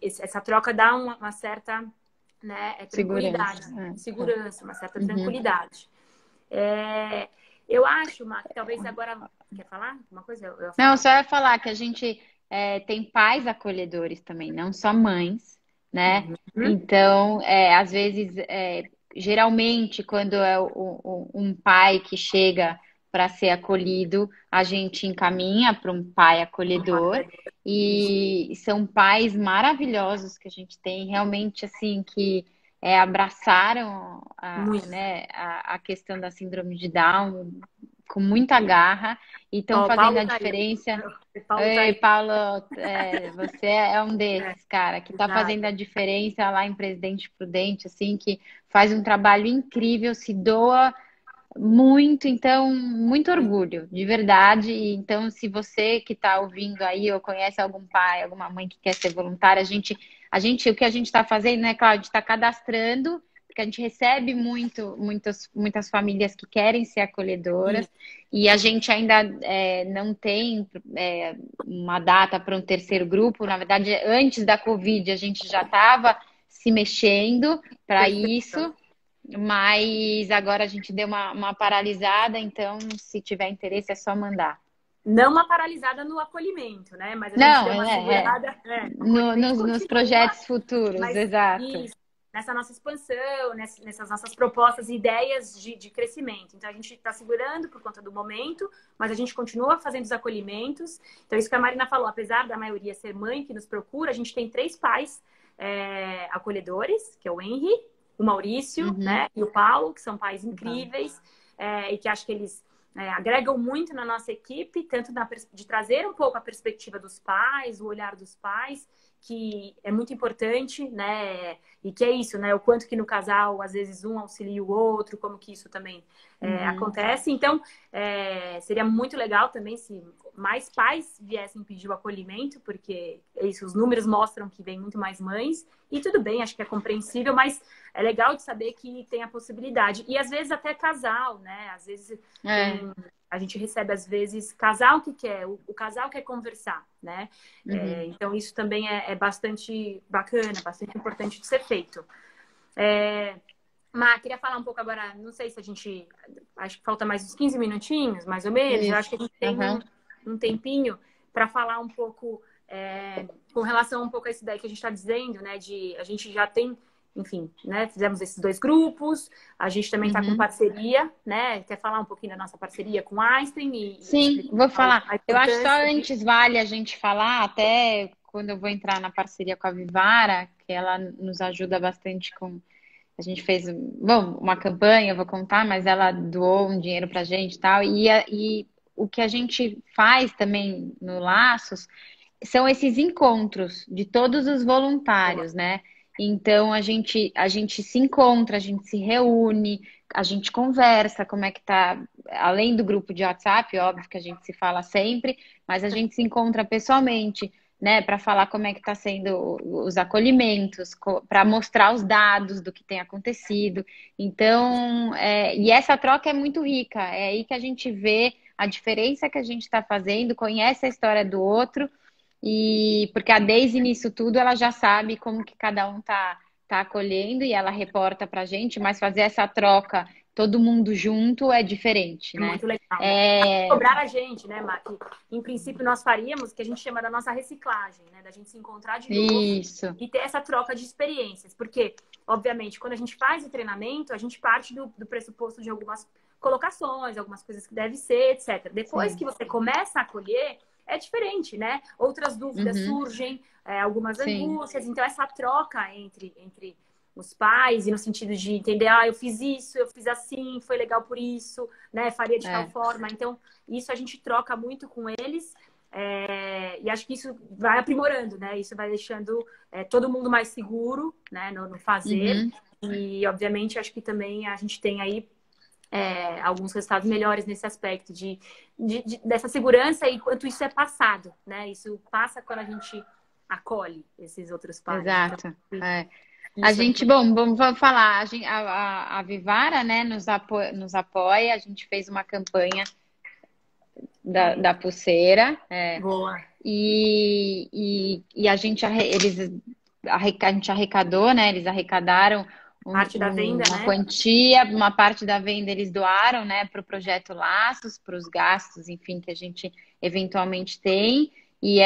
essa troca dá uma certa, né, tranquilidade, segurança, uma certa tranquilidade. Eu acho, Má, que talvez agora... Quer falar alguma coisa? Não, só ia falar que a gente tem pais acolhedores também, não só mães, né? Então, às vezes, geralmente, quando é um pai que chega para ser acolhido, a gente encaminha para um pai acolhedor. E são pais maravilhosos que a gente tem, realmente, assim, que abraçaram a questão da síndrome de Down com muita garra e estão fazendo a diferença. Oi, Paulo, você é um desses, cara, que está fazendo a diferença lá em Presidente Prudente, assim, que faz um trabalho incrível, se doa muito, então, muito orgulho, de verdade. Então, se você que está ouvindo aí ou conhece algum pai, alguma mãe que quer ser voluntária, o que a gente está fazendo, né, Cláudia, está cadastrando, porque a gente recebe muitas famílias que querem ser acolhedoras, e a gente ainda não tem uma data para um terceiro grupo. Na verdade, antes da Covid, a gente já estava se mexendo para isso. Mas agora a gente deu uma paralisada, então se tiver interesse é só mandar. Não uma paralisada no acolhimento, né? Mas a gente deu uma segurada. Nos projetos futuros, exato. Isso, nessa nossa expansão, nessas nossas propostas e ideias de crescimento. Então, a gente está segurando por conta do momento, mas a gente continua fazendo os acolhimentos. Então, isso que a Marina falou, apesar da maioria ser mãe que nos procura, a gente tem 3 pais acolhedores, que é o Henry, o Maurício, né, e o Paulo, que são pais incríveis, e que acho que eles agregam muito na nossa equipe, tanto de trazer um pouco a perspectiva dos pais, o olhar dos pais, que é muito importante, né? E que é isso, né? O quanto que no casal, às vezes, um auxilia o outro, como que isso também acontece. Então, seria muito legal também se mais pais viessem pedir o acolhimento, porque isso, os números mostram que vem muito mais mães. E tudo bem, acho que é compreensível, mas é legal de saber que tem a possibilidade. E às vezes até casal, né? Às vezes a gente recebe, às vezes, casal que quer, o casal quer conversar, né? Então, isso também é bastante bacana, bastante importante de ser feito. Má, queria falar um pouco agora, não sei se a gente... Acho que falta mais uns 15 minutinhos, mais ou menos. Isso. Eu acho que a gente tem um tempinho para falar um pouco com relação um pouco a isso daí que a gente está dizendo, né? A gente já tem, enfim, né? Fizemos esses 2 grupos, a gente também está com parceria, né? Quer falar um pouquinho da nossa parceria com Einstein? Sim, vou falar. Eu acho que só antes vale a gente falar, até quando eu vou entrar na parceria com a Vivara, que ela nos ajuda bastante com... A gente fez, bom, uma campanha, eu vou contar, mas ela doou um dinheiro pra gente e tal. E o que a gente faz também no Laços são esses encontros de todos os voluntários, né? Então a gente se encontra, a gente se reúne, a gente conversa como é que tá, além do grupo de WhatsApp, óbvio que a gente se fala sempre, mas a gente se encontra pessoalmente, né, para falar como é que está sendo os acolhimentos, para mostrar os dados do que tem acontecido. Então, e essa troca é muito rica, é aí que a gente vê a diferença que a gente está fazendo, conhece a história do outro. E porque a Daisy nisso tudo ela já sabe como que cada um tá acolhendo e ela reporta pra gente, mas fazer essa troca todo mundo junto é diferente, né? Muito legal, né? Cobrar a gente, né, Má? Que, em princípio nós faríamos o que a gente chama da nossa reciclagem, né? Da gente se encontrar de novo e ter essa troca de experiências. Porque, obviamente, quando a gente faz o treinamento, a gente parte do pressuposto de algumas colocações, algumas coisas que deve ser, etc. Depois que você começa a acolher, é diferente, né? Outras dúvidas surgem, algumas angústias. Então, essa troca entre os pais, e no sentido de entender, eu fiz isso, eu fiz assim, foi legal por isso, né? Faria de tal forma. Então, isso a gente troca muito com eles. E acho que isso vai aprimorando, né? Isso vai deixando todo mundo mais seguro, né? No fazer. E, obviamente, acho que também a gente tem aí alguns resultados melhores nesse aspecto dessa segurança e quanto isso é passado, né? Isso passa quando a gente acolhe esses outros pais. Exato. Então, a gente, bom, vamos falar, a Vivara, né, nos apoia, a gente fez uma campanha da pulseira. Boa. E a gente arrecadou, né? Eles arrecadaram parte da venda, uma né? quantia, uma parte da venda eles doaram, né, para o projeto Laços, para os gastos, enfim, que a gente eventualmente tem. E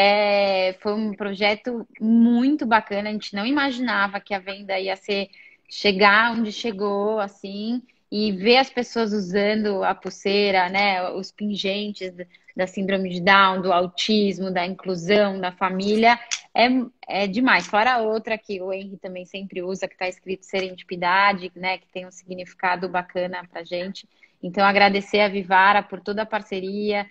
foi um projeto muito bacana. A gente não imaginava que a venda ia chegar onde chegou, assim, e ver as pessoas usando a pulseira, né, os pingentes da síndrome de Down, do autismo, da inclusão, da família, é demais. Fora a outra que o Henry também sempre usa, que está escrito Serendipidade, né, que tem um significado bacana para gente. Então, agradecer a Vivara por toda a parceria.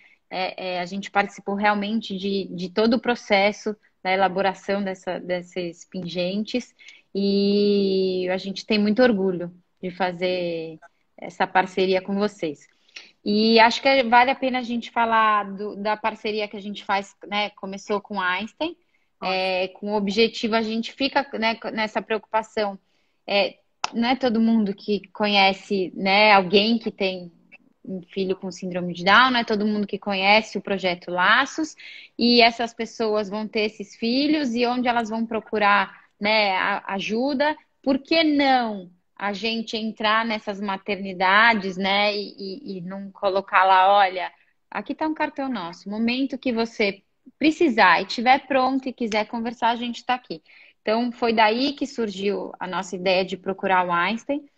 A gente participou realmente de todo o processo da elaboração desses pingentes e a gente tem muito orgulho de fazer essa parceria com vocês. E acho que vale a pena a gente falar da parceria que a gente faz, né? Começou com Einstein, com o objetivo, a gente fica, né, nessa preocupação. Não é todo mundo que conhece, né, alguém que tem um filho com síndrome de Down, não é todo mundo que conhece o projeto Laços, e essas pessoas vão ter esses filhos e onde elas vão procurar, né, ajuda. Por que não a gente entrar nessas maternidades, né, e não colocar lá, olha, aqui está um cartão nosso, momento que você precisar e estiver pronto e quiser conversar, a gente está aqui. Então, foi daí que surgiu a nossa ideia de procurar o Einstein.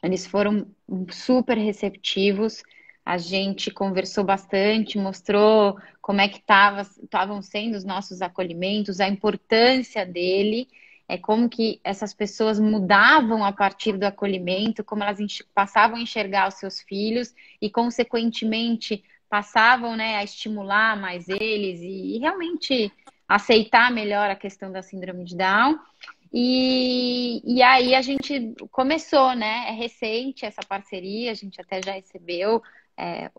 Eles foram super receptivos. A gente conversou bastante, mostrou como é que estavam sendo os nossos acolhimentos, a importância dele, como que essas pessoas mudavam a partir do acolhimento, como elas passavam a enxergar os seus filhos e, consequentemente, passavam, né, a estimular mais eles e realmente aceitar melhor a questão da síndrome de Down. E aí a gente começou, né? É recente essa parceria, a gente até já recebeu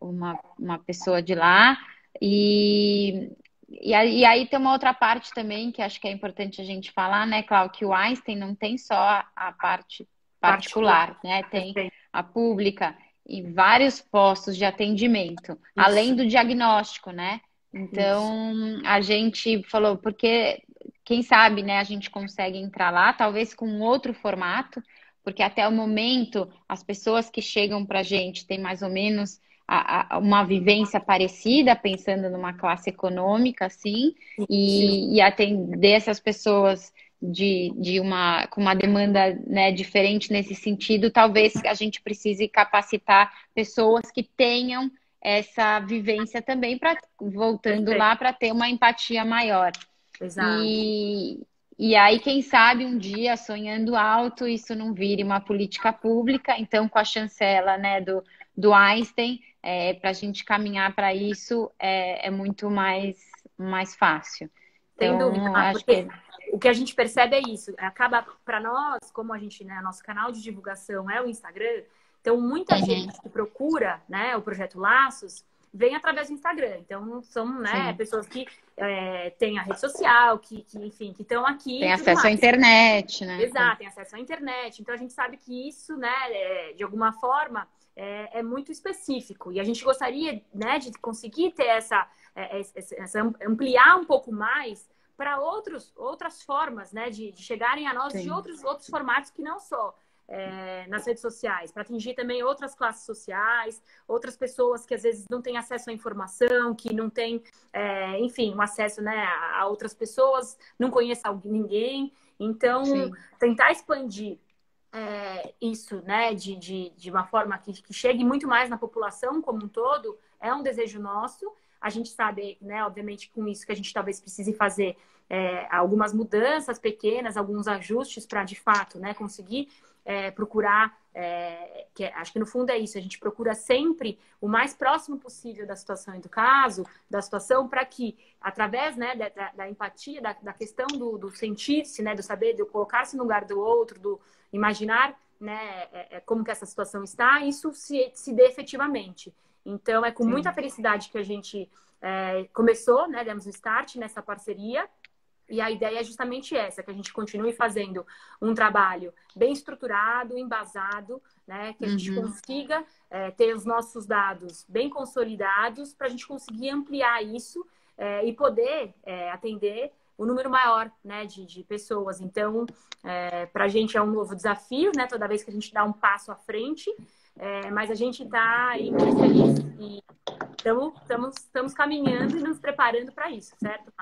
uma pessoa de lá. E, e aí tem uma outra parte também que acho que é importante a gente falar, né, Cláudio, que o Einstein não tem só a parte particular, né? Tem Perfeito. a pública e vários postos de atendimento, além Isso, do diagnóstico, né? isso. Então a gente falou, porque quem sabe, né, a gente consegue entrar lá, talvez com um outro formato, porque até o momento as pessoas que chegam para a gente têm mais ou menos uma vivência parecida, pensando numa classe econômica, assim, Isso. e atender essas pessoas com uma demanda, né, diferente nesse sentido, talvez a gente precise capacitar pessoas que tenham essa vivência também, voltando Perfeito. lá, para ter uma empatia maior. Exato. E aí, quem sabe um dia, sonhando alto, isso não vire uma política pública. Então, com a chancela, né, do Einstein, para a gente caminhar para isso é muito mais fácil. Sem dúvida, Então, ah, acho porque que. o que a gente percebe é isso. Acaba para nós, como a gente, né, nosso canal de divulgação é o Instagram, então muita gente Uhum, que procura, né, o projeto Laços vem através do Instagram. Então são, né, sim. pessoas que têm a rede social, enfim, que estão aqui Tem e tudo acesso à mais. internet, né? Exato, tem acesso à internet. Então a gente sabe que isso, né, de alguma forma, é muito específico. E a gente gostaria, né, de conseguir ter essa ampliar um pouco mais para outras formas, né, de chegarem a nós de Sim, outros formatos que não só nas redes sociais, para atingir também outras classes sociais, outras pessoas que às vezes não têm acesso à informação, que não têm, enfim, um acesso, né, a outras pessoas, não conhece ninguém. Então, sim. tentar expandir isso, né, de uma forma que chegue muito mais na população como um todo, é um desejo nosso. A gente sabe, né, obviamente, com isso que a gente talvez precise fazer algumas mudanças pequenas, alguns ajustes para, de fato, né, conseguir procurar, acho que no fundo é isso, a gente procura sempre o mais próximo possível da situação e do caso, da situação, para que, através, né, da empatia, da questão do sentir-se, né, do saber, do colocar-se no lugar do outro, do imaginar, né, como que essa situação está, isso se dê efetivamente. Então, é com muita Sim. felicidade que a gente começou, né, demos o start nessa parceria. E a ideia é justamente essa, que a gente continue fazendo um trabalho bem estruturado, embasado, né? Que a gente Uhum. consiga ter os nossos dados bem consolidados para a gente conseguir ampliar isso e poder atender o número maior, né, de pessoas. Então, para a gente é um novo desafio, né? Toda vez que a gente dá um passo à frente, mas a gente está aí muito feliz e estamos caminhando e nos preparando para isso, certo?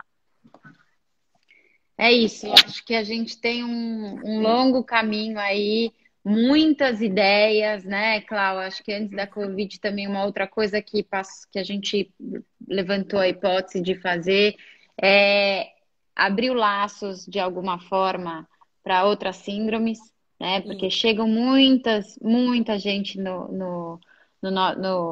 É isso, eu acho que a gente tem um longo caminho aí, muitas ideias, né, Cláudia? Acho que antes da Covid também uma outra coisa que a gente levantou a hipótese de fazer é abrir laços de alguma forma para outras síndromes, né? E Porque chegam muita gente no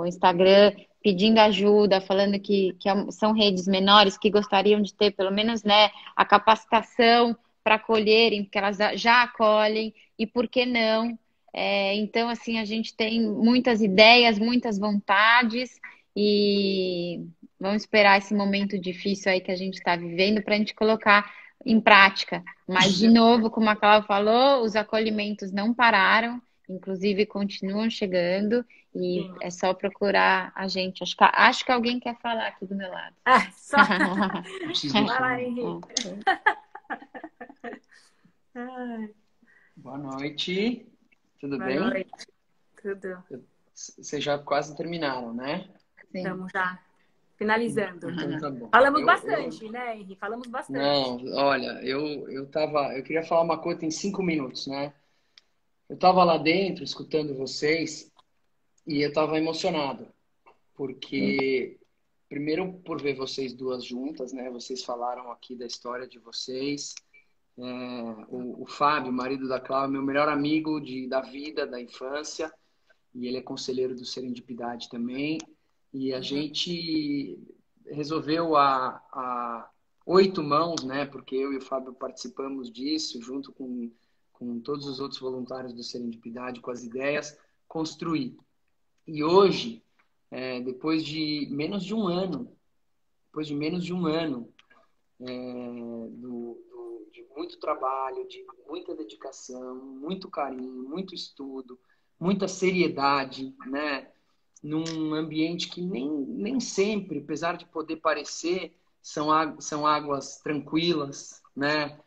Instagram pedindo ajuda, falando que são redes menores que gostariam de ter pelo menos, né, a capacitação para acolherem, porque elas já acolhem, e por que não? Então, assim, a gente tem muitas ideias, muitas vontades, e vamos esperar esse momento difícil aí que a gente está vivendo para a gente colocar em prática. Mas, de novo, como a Cláudia falou, os acolhimentos não pararam, inclusive continuam chegando, e sim. é só procurar a gente. Acho que alguém quer falar aqui do meu lado. Só. Preciso Vai lá, falar. Henrique. Ai, Boa noite, tudo boa bem? noite. Tudo. Vocês já quase terminaram, né? Sim. Estamos já. finalizando. Então tá bom. Falamos bastante, né, Henri? Falamos bastante. Não, olha, eu queria falar uma coisa em 5 minutos, né? Eu tava lá dentro escutando vocês e eu tava emocionado, porque primeiro por ver vocês duas juntas, né? Vocês falaram aqui da história de vocês. O Fábio, marido da Cláudia, meu melhor amigo da vida, da infância, e ele é conselheiro do Serendipidade também. E a gente resolveu a 8 mãos, né? Porque eu e o Fábio participamos disso, junto com todos os outros voluntários do Serendipidade, com as ideias, construir. E hoje, depois de menos de um ano, de muito trabalho, de muita dedicação, muito carinho, muito estudo, muita seriedade, né? Num ambiente que nem sempre, apesar de poder parecer, são águas tranquilas, né?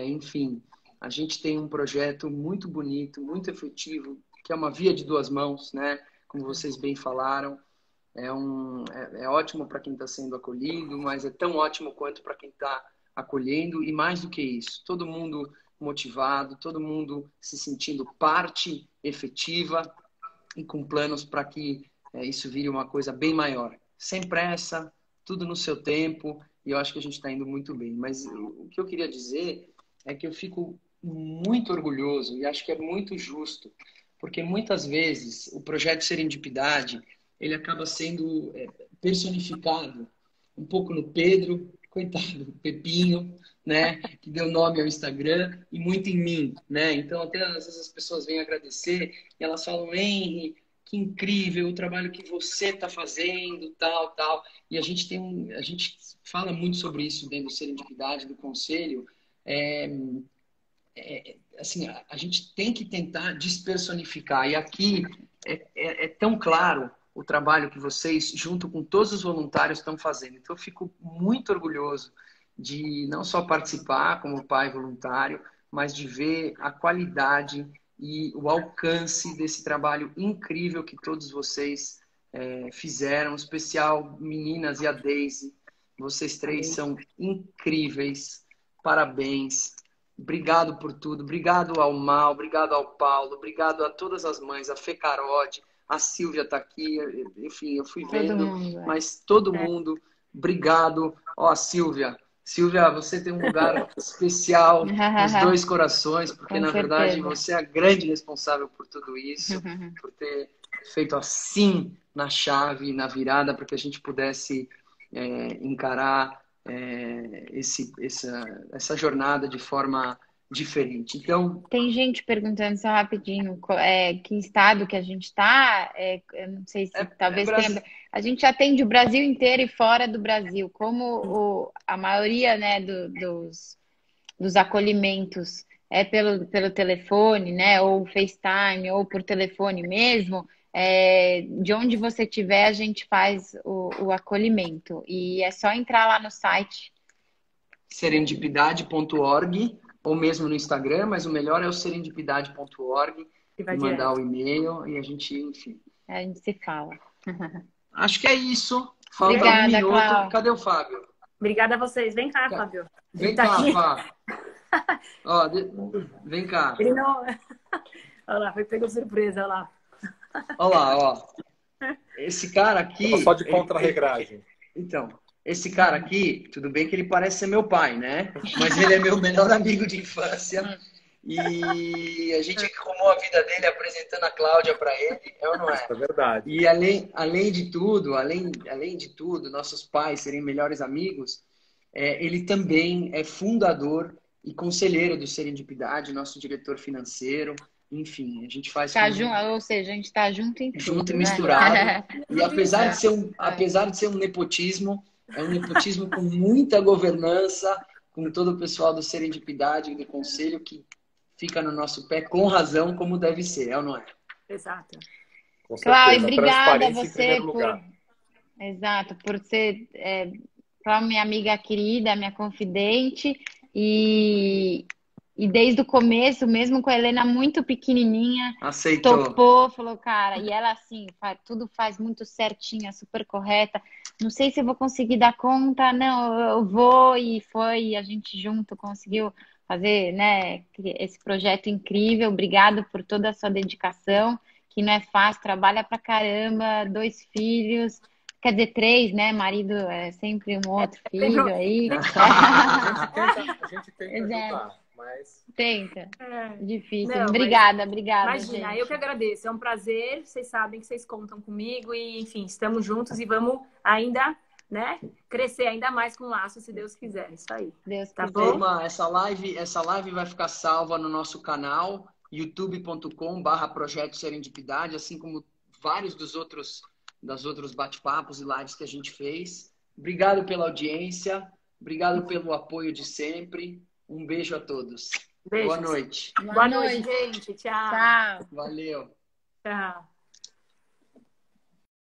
Enfim, a gente tem um projeto muito bonito, muito efetivo, que é uma via de duas mãos, né? Como vocês bem falaram. É ótimo para quem está sendo acolhido, mas é tão ótimo quanto para quem está acolhendo. E mais do que isso, todo mundo motivado, todo mundo se sentindo parte efetiva e com planos para que isso vire uma coisa bem maior. Sem pressa, tudo no seu tempo, e eu acho que a gente está indo muito bem. Mas o que eu queria dizer é que eu fico muito orgulhoso e acho que é muito justo, porque muitas vezes o projeto Serendipidade ele acaba sendo personificado um pouco no Pedro, coitado, do Pepinho, né, que deu nome ao Instagram, e muito em mim, né? Então, até às vezes as pessoas vêm agradecer e elas falam, Henri, que incrível o trabalho que você está fazendo, tal, tal. E a gente fala muito sobre isso dentro do Serendipidade, do Conselho. Assim, a gente tem que tentar despersonificar. E aqui é tão claro o trabalho que vocês, junto com todos os voluntários, estão fazendo. Então, eu fico muito orgulhoso de não só participar como pai voluntário, mas de ver a qualidade e o alcance desse trabalho incrível que todos vocês fizeram, em especial meninas e a Daisy. Vocês três são incríveis. Parabéns. Obrigado por tudo. Obrigado ao Mal, obrigado ao Paulo, obrigado a todas as mães, a Fê Carode, a Silvia está aqui, enfim, eu fui vendo, mas todo mundo, obrigado. Ó, Silvia, você tem um lugar especial nos dois corações, porque na verdade você é a grande responsável por tudo isso, por ter feito assim na chave, na virada, para que a gente pudesse encarar essa jornada de forma diferente. Então, tem gente perguntando só rapidinho que estado que a gente está. Eu não sei se talvez tenha. A gente atende o Brasil inteiro e fora do Brasil. Como a maioria, né, dos acolhimentos é pelo telefone, né, ou FaceTime, ou por telefone mesmo. De onde você estiver, a gente faz o acolhimento. E é só entrar lá no site serendipidade.org ou mesmo no Instagram, mas o melhor é o serendipidade.org e mandar o e-mail e a gente, enfim. A gente se fala. Acho que é isso. Falta Obrigada, um minuto. Cláudia. Cadê o Fábio? Obrigada a vocês. Vem cá, Fábio. Vem cá, Fábio. Ó, vem cá. Ele não... Olha lá, pegou surpresa, olha lá. Olha lá, ó. Esse cara aqui... Só de contra-regragem. Então, esse cara aqui, tudo bem que ele parece ser meu pai, né? Mas ele é meu melhor amigo de infância. E a gente arrumou a vida dele apresentando a Cláudia para ele, ou não é? É verdade. E além de tudo, nossos pais serem melhores amigos, ele também é fundador e conselheiro do Serendipidade, nosso diretor financeiro. Enfim, a gente faz... ou seja, a gente está junto em tudo, junto e né? misturado. E apesar de ser um nepotismo, é um nepotismo com muita governança, com todo o pessoal do Serendipidade e do Conselho que fica no nosso pé com razão, como deve ser, é ou não é? Exato. Cláudia, obrigada a você por ser minha amiga querida, minha confidente, e desde o começo, mesmo com a Helena muito pequenininha, aceitou, topou, falou, cara, e ela assim, tudo faz muito certinha, super correta, não sei se eu vou conseguir dar conta. Não, eu vou, e foi, e a gente junto conseguiu fazer, né, esse projeto incrível. Obrigado por toda a sua dedicação, que não é fácil, trabalha pra caramba, 2 filhos, quer dizer, 3, né? Marido é sempre um outro filho aí. A gente tenta Exato. ajudar, mas... Tenta. Difícil. Não, Obrigada, obrigada, imagina, gente. eu que agradeço. É um prazer. Vocês sabem que vocês contam comigo e, enfim, estamos juntos e vamos ainda, né, crescer ainda mais com o laço, se Deus quiser. Isso aí. Deus Tá quiser. bom? Turma, essa live vai ficar salva no nosso canal, youtube.com/projeto Serendipidade, assim como vários das outros bate-papos e lives que a gente fez. Obrigado pela audiência, obrigado pelo apoio de sempre. Um beijo a todos. Beijos. Boa noite. Boa noite, gente. Tchau. Tchau. Valeu. Tchau.